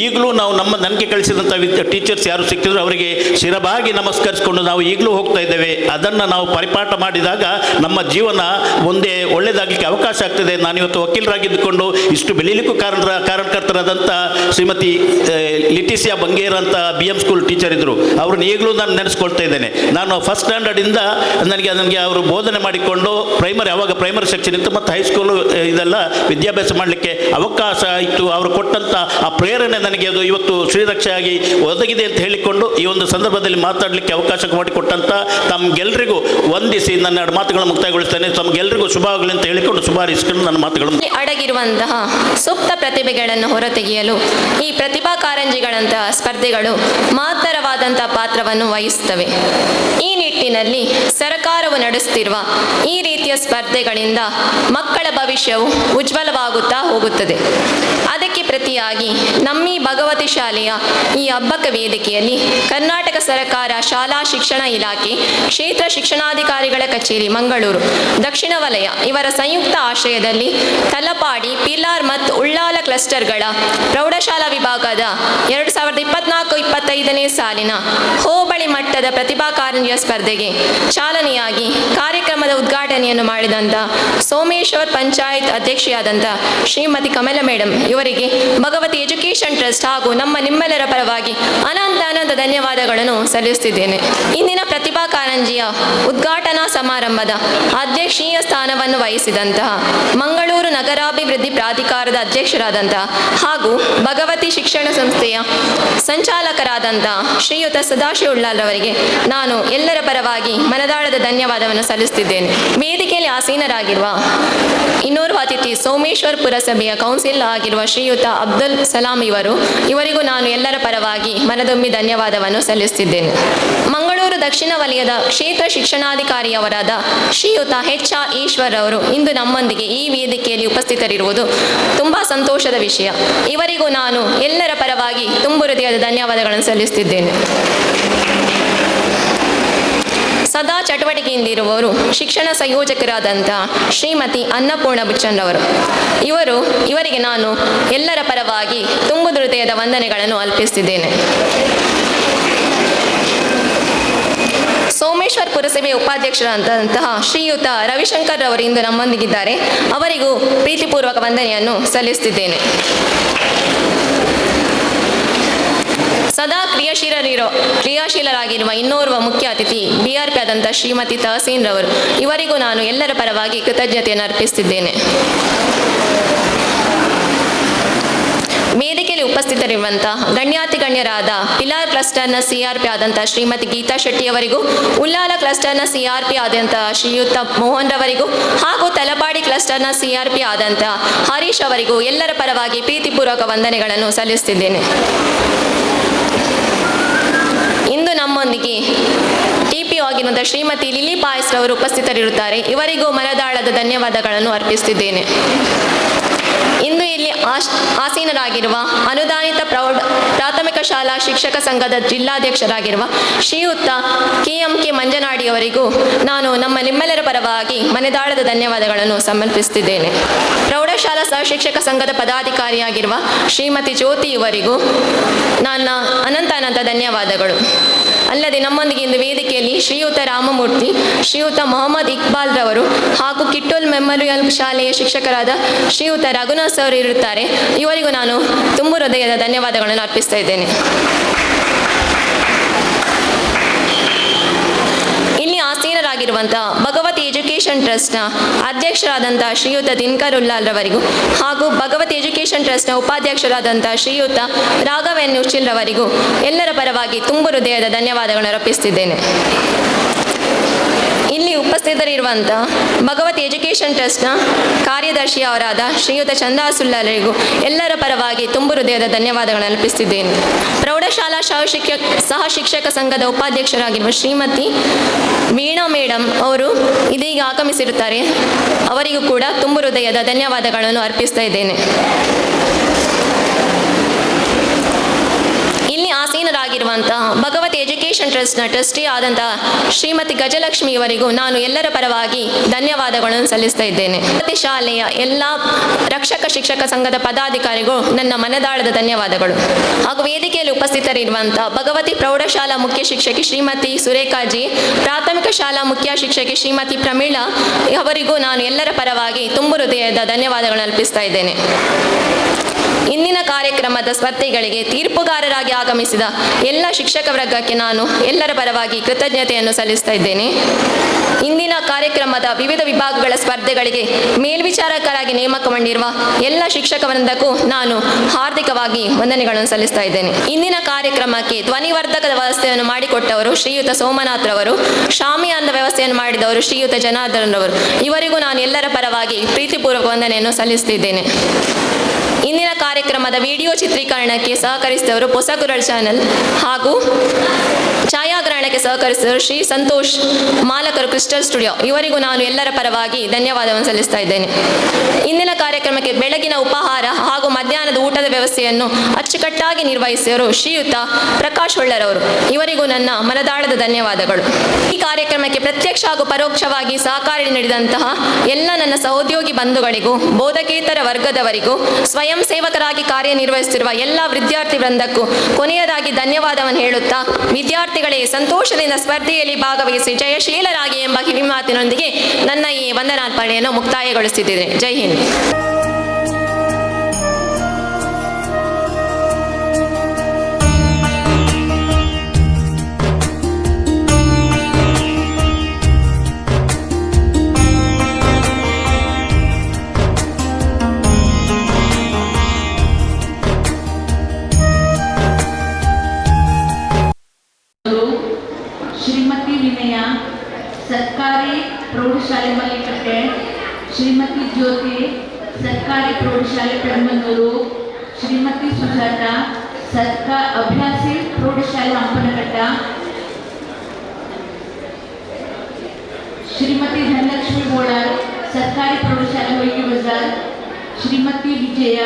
ಈಗಲೂ ನಾವು ನನಗೆ ಕಳಿಸಿದಂಥ ಟೀಚರ್ಸ್ ಯಾರು ಸಿಕ್ಕಿದ್ರು ಅವರಿಗೆ ಶಿರಬಾಗಿ ನಮಸ್ಕರಿಸಿಕೊಂಡು ನಾವು ಈಗಲೂ ಹೋಗ್ತಾ ಇದ್ದೇವೆ. ಅದನ್ನು ನಾವು ಪರಿಪಾಠ ಮಾಡಿದಾಗ ನಮ್ಮ ಜೀವನ ಮುಂದೆ ಒಳ್ಳೆಯದಾಗಲಿಕ್ಕೆ ಅವಕಾಶ ಆಗ್ತದೆ. ನಾನಿವತ್ತು ವಕೀಲರಾಗಿದ್ದುಕೊಂಡು ಇಷ್ಟು ಬೆಳೀಲಿಕ್ಕೂ ಕಾರಣಕರ್ತರಾದಂಥ ಶ್ರೀಮತಿ ಲಿಟಿಸಿಯಾ ಬಂಗೇರ್ ಅಂತ BM ಸ್ಕೂಲ್ ಟೀಚರ್ ಇದ್ದರು, ಅವ್ರನ್ನ ಈಗಲೂ ನಾನು ನೆನೆಸ್ಕೊಳ್ತಾ ಇದ್ದೇನೆ. ನಾನು ಫಸ್ಟ್ ಸ್ಟ್ಯಾಂಡರ್ಡಿಂದ ನನಗೆ ಅವರು ಬೋಧನೆ ಮಾಡಿಕೊಂಡು ಆವಾಗ ಪ್ರೈಮರಿ ಸೆಕ್ಷನ್ ಇತ್ತು ಮತ್ತು ಹೈಸ್ಕೂಲು ಇದೆಲ್ಲ ವಿದ್ಯಾಭ್ಯಾಸ ಮಾಡಲಿಕ್ಕೆ ಅವಕಾಶ ಇತ್ತು. ಅವರು ಕೊಟ್ಟಂಥ ಆ ಪ್ರೇರಣೆ ನನಗೆ ಅದು ಇವತ್ತು ಶ್ರೀರಕ್ಷೆಯಾಗಿ ಒದಗಿದೆ ಅಂತ ಹೇಳಿಕೊಂಡು ಈ ಒಂದು ಸಂದರ್ಭದಲ್ಲಿ ಮಾತಾಡಲಿಕ್ಕೆ ಅವಕಾಶ ಮಾಡಿಕೊಟ್ಟಂಥ ತಮಗೆಲ್ಲರಿಗೂ ವಂದಿಸಿ ನನ್ನ ಎರಡು ಮಾತುಗಳನ್ನು ಮುಕ್ತಾಯಗೊಳಿಸ್ತೇನೆ. ತಮಗೆಲ್ಲರಿಗೂ ಶುಭವಾಗಲಿ ಅಂತ ಹೇಳಿಕೊಂಡು ಶುಭಾರಿಸಿಕೊಂಡು ನನ್ನ ಮಾತುಗಳನ್ನು ಅಡಗಿರುವಂತಹ ಸೂಕ್ತ ಪ್ರತಿಭೆಗಳನ್ನು ಹೊರತೆಗೆಯಲು ಈ ಪ್ರತಿಭಾ ಕಾರಂಜಿಗಳಂತಹ ಸ್ಪರ್ಧೆಗಳು ಮಹತ್ತರವಾದಂತಹ ಪಾತ್ರವನ್ನು ವಹಿಸುತ್ತವೆ. ಈ ನಿಟ್ಟಿನಲ್ಲಿ ಸರ್ಕಾರವು ನಡೆಸುತ್ತಿರುವ ಈ ರೀತಿಯ ಸ್ಪರ್ಧೆಗಳಿಂದ ಮಕ್ಕಳ ಭವಿಷ್ಯವು ಉಜ್ವಲವಾಗುತ್ತಾ ಹೋಗುತ್ತದೆ. ಅದಕ್ಕೆ ಪ್ರತಿಯಾಗಿ ನಮ್ಮಿ ಭಗವತಿ ಶಾಲೆಯ ಈ ಹಬ್ಬಕ ವೇದಿಕೆಯಲ್ಲಿ ಕರ್ನಾಟಕ ಸರ್ಕಾರ ಶಾಲಾ ಶಿಕ್ಷಣ ಇಲಾಖೆ, ಕ್ಷೇತ್ರ ಶಿಕ್ಷಣಾಧಿಕಾರಿಗಳ ಕಚೇರಿ ಮಂಗಳೂರು, ದಕ್ಷಿಣ ವಲಯ ಇವರ ಸಂಯುಕ್ತ ಆಶ್ರಯದಲ್ಲಿ ತಲಪಾಡಿ, ಪಿಲಾರ್ ಮತ್ತು ಉಳ್ಳಾಲ ಕ್ಲಸ್ಟರ್ಗಳ ಪ್ರೌಢಶಾಲಾ ವಿಭಾಗದ 2024-25 ಸಾಲಿನ ಹೋಬಳಿ ಮಟ್ಟದ ಪ್ರತಿಭಾ ಕಾರಂಜಿಯ ಸ್ಪರ್ಧೆಗೆ ಕಾರ್ಯಕ್ರಮಗಳಿಗೆ ಚಾಲನೆಯಾಗಿ ಕಾರ್ಯಕ್ರಮದ ಉದ್ಘಾಟನೆಯನ್ನು ಮಾಡಿದಂಥ ಸೋಮೇಶ್ವರ್ ಪಂಚಾಯತ್ ಅಧ್ಯಕ್ಷೆಯಾದಂಥ ಶ್ರೀಮತಿ ಕಮಲ ಮೇಡಮ್ ಇವರಿಗೆ ಭಗವತಿ ಎಜುಕೇಷನ್ ಟ್ರಸ್ಟ್ ಹಾಗೂ ನಿಮ್ಮೆಲ್ಲರ ಪರವಾಗಿ ಅನಂತ ಧನ್ಯವಾದಗಳನ್ನು ಸಲ್ಲಿಸುತ್ತಿದ್ದೇನೆ. ಇಂದಿನ ಪ್ರತಿಭಾ ಕಾರಂಜಿಯ ಉದ್ಘಾಟನಾ ಸಮಾರಂಭದ ಅಧ್ಯಕ್ಷೀಯ ಸ್ಥಾನವನ್ನು ವಹಿಸಿದಂತಹ ಮಂಗಳೂರು ನಗರಾಭಿವೃದ್ಧಿ ಪ್ರಾಧಿಕಾರದ ಅಧ್ಯಕ್ಷರಾದಂತಹ ಹಾಗೂ ಭಗವತಿ ಶಿಕ್ಷಣ ಸಂಸ್ಥೆಯ ಸಂಚಾಲಕರಾದಂತಹ ಶ್ರೀಯುತ ಸದಾಶಿವ ಉಳ್ಳಾಲ್ರವರಿಗೆ ನಾನು ಎಲ್ಲರ ಪರವಾಗಿ ಮನದಾಳದ ಧನ್ಯವಾದವನ್ನು ಸಲ್ಲಿಸುತ್ತಿದ್ದೇನೆ. ವೇದಿಕೆಯಲ್ಲಿ ಆಸೀನರಾಗಿರುವ ಇನ್ನೋರ್ವ ಅತಿಥಿ ಸೋಮೇಶ್ವರ್ ಪುರಸಭೆಯ ಕೌನ್ಸಿಲ್ ಆಗಿರುವ ಶ್ರೀಯುತ ಅಬ್ದುಲ್ ಸಲಾಂ ಇವರಿಗೂ ನಾನು ಎಲ್ಲರ ಪರವಾಗಿ ಮನದೊಮ್ಮಿ ಧನ್ಯವಾದವನ್ನು ಸಲ್ಲಿಸುತ್ತಿದ್ದೇನೆ. ಮಂಗಳೂರು ದಕ್ಷಿಣ ವಲಯದ ಕ್ಷೇತ್ರ ಶಿಕ್ಷಣಾಧಿಕಾರಿಯವರಾದ ಶ್ರೀಯುತ ಎಚ್.ಆರ್. ಈಶ್ವರ್ ಅವರು ಇಂದು ನಮ್ಮೊಂದಿಗೆ ಈ ವೇದಿಕೆಯಲ್ಲಿ ಉಪಸ್ಥಿತರಿರುವುದು ತುಂಬಾ ಸಂತೋಷದ ವಿಷಯ. ಇವರಿಗೂ ನಾನು ಎಲ್ಲರ ಪರವಾಗಿ ತುಂಬು ಹೃದಯದ ಧನ್ಯವಾದಗಳನ್ನು ಸಲ್ಲಿಸುತ್ತಿದ್ದೇನೆ. ಸದಾ ಚಟುವಟಿಕೆಯಿಂದಿರುವವರು ಶಿಕ್ಷಣ ಸಂಯೋಜಕರಾದಂಥ ಶ್ರೀಮತಿ ಅನ್ನಪೂರ್ಣ ಬುಚ್ಚನ್ರವರು. ಇವರಿಗೆ ನಾನು ಎಲ್ಲರ ಪರವಾಗಿ ತುಂಬು ಹೃದಯದ ವಂದನೆಗಳನ್ನು ಅರ್ಪಿಸುತ್ತಿದ್ದೇನೆ. ಸೋಮೇಶ್ವರ್ ಪುರಸಭೆಯ ಉಪಾಧ್ಯಕ್ಷರಾದಂತಹ ಶ್ರೀಯುತ ರವಿಶಂಕರ್ ಅವರು ಇಂದು ನಮ್ಮೊಂದಿಗಿದ್ದಾರೆ. ಅವರಿಗೂ ಪ್ರೀತಿಪೂರ್ವಕ ವಂದನೆಯನ್ನು ಸಲ್ಲಿಸುತ್ತಿದ್ದೇನೆ. ಸದಾ ಕ್ರಿಯಾಶೀಲರಾಗಿರುವ ಇನ್ನೋರ್ವ ಮುಖ್ಯ ಅತಿಥಿ BRP ಆದಂಥ ಶ್ರೀಮತಿ ತಹಸೀನ್ ರವರು. ಇವರಿಗೂ ನಾನು ಎಲ್ಲರ ಪರವಾಗಿ ಕೃತಜ್ಞತೆಯನ್ನು ಅರ್ಪಿಸುತ್ತಿದ್ದೇನೆ. ವೇದಿಕೆಯಲ್ಲಿ ಉಪಸ್ಥಿತರಿರುವಂತಹ ಗಣ್ಯರಾದ ಪಿಲಾರ್ ಕ್ಲಸ್ಟರ್ನ CRP ಆದಂತಹ ಶ್ರೀಮತಿ ಗೀತಾ ಶೆಟ್ಟಿಯವರಿಗೂ, ಉಲ್ಲಾಲ ಕ್ಲಸ್ಟರ್ನ CRP ಆದಂತಹ ಶ್ರೀಯುತ ಮೋಹನ್ ರವರಿಗೂ ಹಾಗೂ ತಲಪಾಡಿ ಕ್ಲಸ್ಟರ್ನ CRP ಆದಂತಹ ಹರೀಶ್ ಅವರಿಗೂ ಎಲ್ಲರ ಪರವಾಗಿ ಪ್ರೀತಿಪೂರ್ವಕ ವಂದನೆಗಳನ್ನು ಸಲ್ಲಿಸುತ್ತಿದ್ದೇನೆ. ಇಂದು ನಮ್ಮೊಂದಿಗೆ TPO ಆಗಿರುವಂತಹ ಶ್ರೀಮತಿ ಲಿಲಿ ಪಾಯಸ್ ರವರು ಉಪಸ್ಥಿತರಿರುತ್ತಾರೆ. ಇವರಿಗೂ ಮನದಾಳದ ಧನ್ಯವಾದಗಳನ್ನು ಅರ್ಪಿಸುತ್ತಿದ್ದೇನೆ. ಇಂದು ಇಲ್ಲಿ ಆಸೀನರಾಗಿರುವ ಅನುದಾನಿತ ಪ್ರಾಥಮಿಕ ಶಾಲಾ ಶಿಕ್ಷಕ ಸಂಘದ ಜಿಲ್ಲಾಧ್ಯಕ್ಷರಾಗಿರುವ ಶ್ರೀಯುತ KMK ಮಂಜನಾಡಿಯವರಿಗೂ ನಾನು ನಿಮ್ಮೆಲ್ಲರ ಪರವಾಗಿ ಮನದಾಳದ ಧನ್ಯವಾದಗಳನ್ನು ಸಮರ್ಪಿಸುತ್ತಿದ್ದೇನೆ. ಪ್ರೌಢಶಾಲಾ ಸಹಶಿಕ್ಷಕ ಸಂಘದ ಪದಾಧಿಕಾರಿಯಾಗಿರುವ ಶ್ರೀಮತಿ ಜ್ಯೋತಿ ಇವರಿಗೂ ನನ್ನ ಅನಂತ ಧನ್ಯವಾದಗಳು. ಅಲ್ಲದೆ ನಮ್ಮೊಂದಿಗೆ ಇಂದು ವೇದಿಕೆಯಲ್ಲಿ ಶ್ರೀಯುತ ರಾಮಮೂರ್ತಿ, ಶ್ರೀಯುತ ಮೊಹಮ್ಮದ್ ಇಕ್ಬಾಲ್ ರವರು ಹಾಗೂ ಕಿಟ್ಟೋಲ್ ಮೆಮೋರಿಯಲ್ ಶಾಲೆಯ ಶಿಕ್ಷಕರಾದ ಶ್ರೀಯುತ ರಘುನಾಥ್ ಅವರು ಇರುತ್ತಾರೆ. ಇವರಿಗೂ ನಾನು ತುಂಬು ಹೃದಯದ ಧನ್ಯವಾದಗಳನ್ನು ಅರ್ಪಿಸ್ತಾ ಇದ್ದೇನೆ. ಇಲ್ಲಿ ಆಸೀನರಾಗಿರುವಂತಹ ಭಗವತಿ ಎಜುಕೇಷನ್ ಟ್ರಸ್ಟ್ನ ಅಧ್ಯಕ್ಷರಾದಂತಹ ಶ್ರೀಯುತ ದಿನಕರ್ ಉಲ್ಲಾಲ್ ರವರಿಗೂ ಹಾಗೂ ಭಗವತಿ ಎಜುಕೇಷನ್ ಟ್ರಸ್ಟ್ನ ಉಪಾಧ್ಯಕ್ಷರಾದಂತಹ ಶ್ರೀಯುತ ರಾಘವೇನ್ ಉಚ್ಚಿಲ್ ರವರಿಗೂ ಎಲ್ಲರ ಪರವಾಗಿ ತುಂಬು ಹೃದಯದ ಧನ್ಯವಾದಗಳನ್ನು ಅರ್ಪಿಸುತ್ತಿದ್ದೇನೆ. ಇಲ್ಲಿ ಉಪಸ್ಥಿತರಿರುವಂಥ ಭಗವತಿ ಎಜುಕೇಷನ್ ಟ್ರಸ್ಟ್ನ ಕಾರ್ಯದರ್ಶಿಯವರಾದ ಶ್ರೀಯುತ ಚಂದಾಸುಲ್ಲರಿಗೂ ಎಲ್ಲರ ಪರವಾಗಿ ತುಂಬು ಹೃದಯದ ಧನ್ಯವಾದಗಳನ್ನು ಅರ್ಪಿಸುತ್ತಿದ್ದೇನೆ. ಪ್ರೌಢಶಾಲಾ ಸಹ ಶಿಕ್ಷಕ ಸಂಘದ ಉಪಾಧ್ಯಕ್ಷರಾಗಿರುವ ಶ್ರೀಮತಿ ವೀಣಾ ಮೇಡಮ್ ಅವರು ಇದೀಗ ಆಗಮಿಸಿರುತ್ತಾರೆ. ಅವರಿಗೂ ಕೂಡ ತುಂಬು ಹೃದಯದ ಧನ್ಯವಾದಗಳನ್ನು ಅರ್ಪಿಸ್ತಾ ಇದ್ದೇನೆ. ಇಲ್ಲಿ ಆಸೀನರಾಗಿರುವಂತಹ ಭಗವತಿ ಎಜುಕೇಷನ್ ಟ್ರಸ್ಟ್ನ ಟ್ರಸ್ಟಿ ಆದಂತಹ ಶ್ರೀಮತಿ ಗಜಲಕ್ಷ್ಮಿ ಇವರಿಗೂ ನಾನು ಎಲ್ಲರ ಪರವಾಗಿ ಧನ್ಯವಾದಗಳನ್ನು ಸಲ್ಲಿಸ್ತಾ ಇದ್ದೇನೆ. ಭಗವತಿ ಶಾಲೆಯ ಎಲ್ಲ ರಕ್ಷಕ ಶಿಕ್ಷಕ ಸಂಘದ ಪದಾಧಿಕಾರಿಗೂ ನನ್ನ ಮನದಾಳದ ಧನ್ಯವಾದಗಳು. ಹಾಗೂ ವೇದಿಕೆಯಲ್ಲಿ ಉಪಸ್ಥಿತರಿರುವಂತಹ ಭಗವತಿ ಪ್ರೌಢಶಾಲಾ ಮುಖ್ಯ ಶಿಕ್ಷಕಿ ಶ್ರೀಮತಿ ಸುರೇಖಾಜಿ, ಪ್ರಾಥಮಿಕ ಶಾಲಾ ಮುಖ್ಯ ಶಿಕ್ಷಕಿ ಶ್ರೀಮತಿ ಪ್ರಮೀಳಾ ಅವರಿಗೂ ನಾನು ಎಲ್ಲರ ಪರವಾಗಿ ತುಂಬು ಹೃದಯದ ಧನ್ಯವಾದಗಳನ್ನು ಅರ್ಪಿಸ್ತಾ ಇದ್ದೇನೆ. ಇಂದಿನ ಕಾರ್ಯಕ್ರಮದ ಸ್ಪರ್ಧೆಗಳಿಗೆ ತೀರ್ಪುಗಾರರಾಗಿ ಆಗಮಿಸಿದ ಎಲ್ಲ ಶಿಕ್ಷಕ ವರ್ಗಕ್ಕೆ ನಾನು ಎಲ್ಲರ ಪರವಾಗಿ ಕೃತಜ್ಞತೆಯನ್ನು ಸಲ್ಲಿಸ್ತಾ ಇದ್ದೇನೆ. ಇಂದಿನ ಕಾರ್ಯಕ್ರಮದ ವಿವಿಧ ವಿಭಾಗಗಳ ಸ್ಪರ್ಧೆಗಳಿಗೆ ಮೇಲ್ವಿಚಾರಕರಾಗಿ ನೇಮಕಗೊಂಡಿರುವ ಎಲ್ಲ ಶಿಕ್ಷಕ ವೃಂದಕ್ಕೂ ನಾನು ಹಾರ್ದಿಕವಾಗಿ ವಂದನೆಗಳನ್ನು ಸಲ್ಲಿಸ್ತಾ ಇದ್ದೇನೆ. ಇಂದಿನ ಕಾರ್ಯಕ್ರಮಕ್ಕೆ ಧ್ವನಿವರ್ಧಕದ ವ್ಯವಸ್ಥೆಯನ್ನು ಮಾಡಿಕೊಟ್ಟವರು ಶ್ರೀಯುತ ಸೋಮನಾಥ್ ರವರು, ಶಾಮಿಯಾನದ ವ್ಯವಸ್ಥೆಯನ್ನು ಮಾಡಿದವರು ಶ್ರೀಯುತ ಜನಾರ್ದನ್ ರವರು. ಇವರಿಗೂ ನಾನು ಎಲ್ಲರ ಪರವಾಗಿ ಪ್ರೀತಿಪೂರ್ವಕ ವಂದನೆಯನ್ನು ಸಲ್ಲಿಸುತ್ತಿದ್ದೇನೆ. ಇಂದಿನ ಕಾರ್ಯಕ್ರಮದ ವಿಡಿಯೋ ಚಿತ್ರೀಕರಣಕ್ಕೆ ಸಹಕರಿಸಿದವರು ಹೊಸಗುರಳ್ ಚಾನೆಲ್ ಹಾಗೂ ಛಾಯಾಗ್ರಹಣಕ್ಕೆ ಸಹಕರಿಸಿದವರು ಶ್ರೀ ಸಂತೋಷ್, ಮಾಲಕರು ಕ್ರಿಸ್ಟಲ್ ಸ್ಟುಡಿಯೋ. ಇವರಿಗೂ ನಾನು ಎಲ್ಲರ ಪರವಾಗಿ ಧನ್ಯವಾದವನ್ನು ಸಲ್ಲಿಸ್ತಾ ಇದ್ದೇನೆ. ಇಂದಿನ ಕಾರ್ಯಕ್ರಮಕ್ಕೆ ಬೆಳಗಿನ ಉಪಹಾರ ಹಾಗೂ ಮಧ್ಯಾಹ್ನದ ಊಟದ ವ್ಯವಸ್ಥೆಯನ್ನು ಅಚ್ಚುಕಟ್ಟಾಗಿ ನಿರ್ವಹಿಸಿದವರು ಶ್ರೀಯುತ ಪ್ರಕಾಶ್ ಹೊಳ್ಳರವರು. ಇವರಿಗೂ ನನ್ನ ಮನದಾಳದ ಧನ್ಯವಾದಗಳು. ಈ ಕಾರ್ಯಕ್ರಮಕ್ಕೆ ಪ್ರತ್ಯಕ್ಷ ಹಾಗೂ ಪರೋಕ್ಷವಾಗಿ ಸಹಕಾರ ನೀಡಿದಂತಹ ಎಲ್ಲ ನನ್ನ ಸಹೋದ್ಯೋಗಿ ಬಂಧುಗಳಿಗೂ, ಬೋಧಕೇತರ ವರ್ಗದವರಿಗೂ, ಸ್ವಯಂ ಸ್ವಯಂ ಸೇವಕರಾಗಿ ಕಾರ್ಯನಿರ್ವಹಿಸುತ್ತಿರುವ ಎಲ್ಲ ವಿದ್ಯಾರ್ಥಿ ವೃಂದಕ್ಕೂ ಕೊನೆಯದಾಗಿ ಧನ್ಯವಾದವನ್ನು ಹೇಳುತ್ತಾ, ವಿದ್ಯಾರ್ಥಿಗಳೇ ಸಂತೋಷದಿಂದ ಸ್ಪರ್ಧೆಯಲ್ಲಿ ಭಾಗವಹಿಸಿ ಜಯಶೀಲರಾಗಿ ಎಂಬ ಕಿವಿಮಾತಿನೊಂದಿಗೆ ನನ್ನ ಈ ವಂದನಾರ್ಪಣೆಯನ್ನು ಮುಕ್ತಾಯಗೊಳಿಸುತ್ತಿದ್ದೇನೆ. ಜೈ ಹಿಂದ್. ಶ್ರೀಮತಿ ವಿನಯ ಸರ್ಕಾರಿ ಪ್ರೌಢಶಾಲೆ ಮಲ್ಲಿಕಟ್ಟೆ, ಶ್ರೀಮತಿ ಜ್ಯೋತಿ ಸರ್ಕಾರಿ ಪ್ರೌಢಶಾಲೆ ಪೆಡಮನೂರು, ಶ್ರೀಮತಿ ಸುಜಾತ ಅಭ್ಯಾಸಿ ಪ್ರೌಢಶಾಲೆ ಹಂಪನಘಟ್ಟ, ಶ್ರೀಮತಿ ಧನಲಕ್ಷ್ಮಿ ಬೋಳಾರ್ ಸರ್ಕಾರಿ ಪ್ರೌಢಶಾಲೆ ಹೊಯ್ಗೆ ಬಜಾರ್, ಶ್ರೀಮತಿ ವಿಜಯ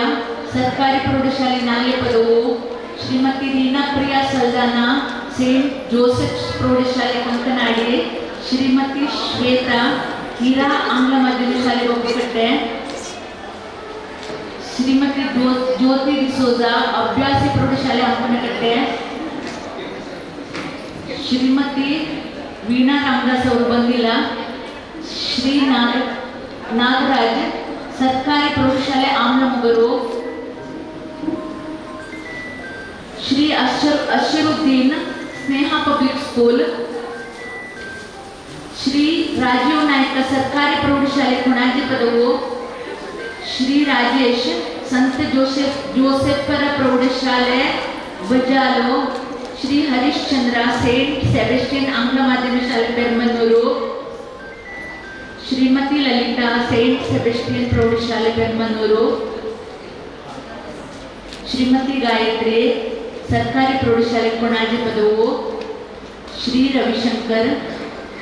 ಸರ್ಕಾರಿ ಪ್ರೌಢಶಾಲೆ ನಾಲೆಪದವು, ಶ್ರೀಮತಿ ರೀನಾ ಪ್ರಿಯಾ ಸಲ್ದಾನಾ ಸೇಂಟ್ ಜೋಸೆಫ್ಸ್ ಪ್ರೌಢಶಾಲೆ ಕಂಕನಾಡಿ, ಶ್ರೀಮತಿ ಶ್ವೇತಾ ಹೀರಾ ಆಂಗ್ಲ ಮಾಧ್ಯಮ ಶಾಲೆ ಬೊಕ್ಕಟ್ಟೆ, ಶ್ರೀಮತಿ ಜ್ಯೋತಿ ಡಿಸೋಜಾ ಅಭ್ಯಾಸಿ ಪ್ರೌಢಶಾಲೆ ಹಂಪನಕಟ್ಟೆ, ಶ್ರೀಮತಿ ವೀಣಾ ರಾಮದಾಸ್ ಅವರು ಬಂದಿಲ್ಲ, ಶ್ರೀ ನಾಗರಾಜ್ ಸರ್ಕಾರಿ ಪ್ರೌಢಶಾಲೆ ಆಮ್ಲಮುಗರು, ಶ್ರೀ ಅಶರುದ್ದೀನ್ ಸ್ನೇಹ ಪಬ್ಲಿಕ್ ಸ್ಕೂಲ್, ಶ್ರೀ ರಾಜೀವ್ ನಾಯ್ಕ ಸರ್ಕಾರಿ ಪ್ರೌಢಶಾಲೆ ಕೊಣಾಜಿ ಪದವು, ಶ್ರೀ ರಾಜೇಶ್ ಸಂತ ಜೋಸೆಫರ ಪ್ರೌಢಶಾಲೆ ಬಜಾಲು, ಶ್ರೀ ಹರಿಶ್ಚಂದ್ರ ಸೇಂಟ್ ಸೆಬೆಸ್ಟಿಯನ್ ಆಂಗ್ಲ ಮಾಧ್ಯಮ ಶಾಲೆ ಪೆರ್ಮನೂರು, ಶ್ರೀಮತಿ ಲಲಿತಾ ಸೇಂಟ್ ಸೆಬೆಸ್ಟಿಯನ್ ಪ್ರೌಢಶಾಲೆ ಪೆರ್ಮನೂರು, ಶ್ರೀಮತಿ ಗಾಯತ್ರಿ ಸರ್ಕಾರಿ ಪ್ರೌಢಶಾಲೆ ಕೊಣಾಜಿ ಪದವು, ಶ್ರೀ ರವಿಶಂಕರ್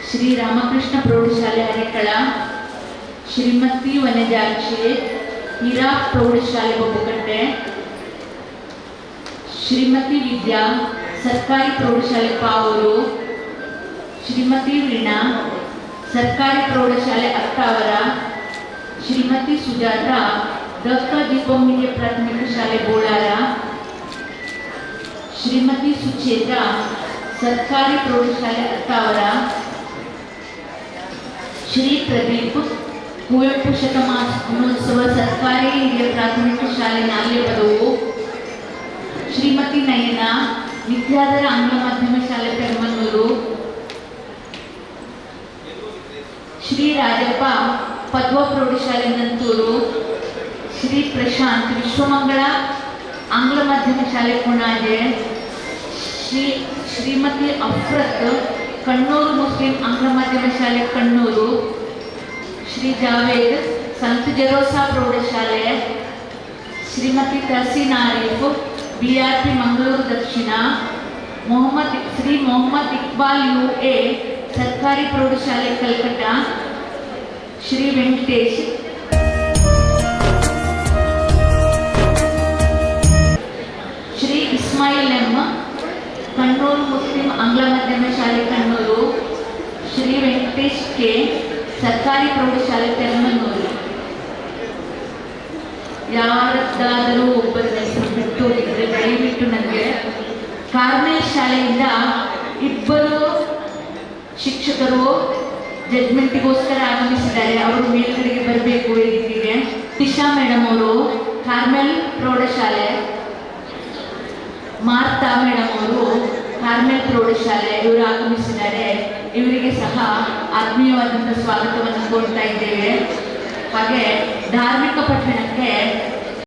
ಶ್ರೀ ರಾಮಕೃಷ್ಣ ಪ್ರೌಢಶಾಲೆ ಹರಿಕಳ, ಶ್ರೀಮತಿ ವನಜಾಕ್ಷಿ ಹೀರಾ ಪ್ರೌಢಶಾಲೆ ಬೊಬ್ಬಕಟ್ಟೆ, ಶ್ರೀಮತಿ ವಿದ್ಯಾ ಸರ್ಕಾರಿ ಪ್ರೌಢಶಾಲೆ ಪಾವೂರು, ಶ್ರೀಮತಿ ವೀಣಾ ಸರ್ಕಾರಿ ಪ್ರೌಢಶಾಲೆ ಅತ್ತಾವರ, ಶ್ರೀಮತಿ ಸುಜಾತ ಡಾಕ್ಟರ್ ದೀಪಂ ಹಿರಿಯ ಪ್ರಾಥಮಿಕ ಶಾಲೆ ಬೋಳಾರ, ಶ್ರೀಮತಿ ಸುಚೇತಾ ಸರ್ಕಾರಿ ಪ್ರೌಢಶಾಲೆ ಅತ್ತಾವರ, ಶ್ರೀ ಪ್ರದೀಪ್ ಕುವೆಂಪು ಶತಮಾನೋತ್ಸವ ಸರ್ಕಾರಿ ಹಿರಿಯ ಪ್ರಾಥಮಿಕ ಶಾಲೆ ನಾಲ್ಯಪದವು, ಶ್ರೀಮತಿ ನಯನ ವಿದ್ಯಾಧರ ಆಂಗ್ಲ ಮಾಧ್ಯಮ ಶಾಲೆ ಪೆರ್ಮನೂರು, ಶ್ರೀ ರಾಜಪ್ಪ ಪದ್ವ ಪ್ರೌಢಶಾಲೆ ನಂತೂರು, ಶ್ರೀ ಪ್ರಶಾಂತ್ ವಿಶ್ವಮಂಗಳ ಆಂಗ್ಲ ಮಾಧ್ಯಮ ಶಾಲೆ ಕೊಣಾಜೆ, ಶ್ರೀಮತಿ ಅಫ್ರತ್ ಕಣ್ಣೂರು ಮುಸ್ಲಿಂ ಆಂಗ್ಲ ಮಾಧ್ಯಮ ಶಾಲೆ ಕಣ್ಣೂರು, ಶ್ರೀ ಜಾವೇದ್ ಸಂತ ಜೆರೋಸಾ ಪ್ರೌಢಶಾಲೆ, ಶ್ರೀಮತಿ ತಹಸೀನ್ ಆರೀಫ್ ಬಿಆರ್ಪಿ ಮಂಗಳೂರು ದಕ್ಷಿಣ, ಶ್ರೀ ಮೊಹಮ್ಮದ್ ಇಕ್ಬಾಲ್ ಯುಎ ಸರ್ಕಾರಿ ಪ್ರೌಢಶಾಲೆ ಕಲ್ಕಟ್ಟ, ಶ್ರೀ ವೆಂಕಟೇಶ್ ಶ್ರೀ ಇಸ್ಮಾಯಿಲ್ ಎಂ ಕಣ್ಣೂರು ಮುಸ್ಲಿಂ ಆಂಗ್ಲ ಮಾಧ್ಯಮ ಶಾಲೆ ಕಣ್ಣೂರು, ಶ್ರೀ ವೆಂಕಟೇಶ್ ಕೆ ಸರ್ಕಾರಿ ಪ್ರೌಢಶಾಲೆ ಪೆರ್ಮನೂರು. ಯಾರದ್ದಾದರೂ ಒಬ್ಬರ ಹೆಸರು ಬಿಟ್ಟು ಹೋಗಿದ್ರೆ ದಯವಿಟ್ಟು ನನಗೆ. ಕಾರ್ಮೆಲ್ ಶಾಲೆಯಿಂದ ಇಬ್ಬರು ಶಿಕ್ಷಕರು ಜಡ್ಮೆಂಟಿಗೋಸ್ಕರ ಆಗಮಿಸಿದ್ದಾರೆ. ಅವರು ಮೇಲ್ಗಡೆಗೆ ಬರಬೇಕು ವೇದಿಕೆಗೆ. ಟಿಶಾ ಮೇಡಮ್ ಅವರು ಕಾರ್ಮೆಲ್ ಪ್ರೌಢಶಾಲೆ, ಮಾರ್ತಾ ಮೇಡಮ್ ಅವರು ಕಾರ್ಮೆಲ್ ಪ್ರೌಢಶಾಲೆ, ಇವರು ಆಗಮಿಸಿದ್ದಾರೆ. ಇವರಿಗೆ ಸಹ ಆತ್ಮೀಯವಾದಂಥ ಸ್ವಾಗತವನ್ನು ಕೋರ್ತಾ ಇದ್ದೇವೆ. ಹಾಗೆ ಧಾರ್ಮಿಕ ಪಠಣಕ್ಕೆ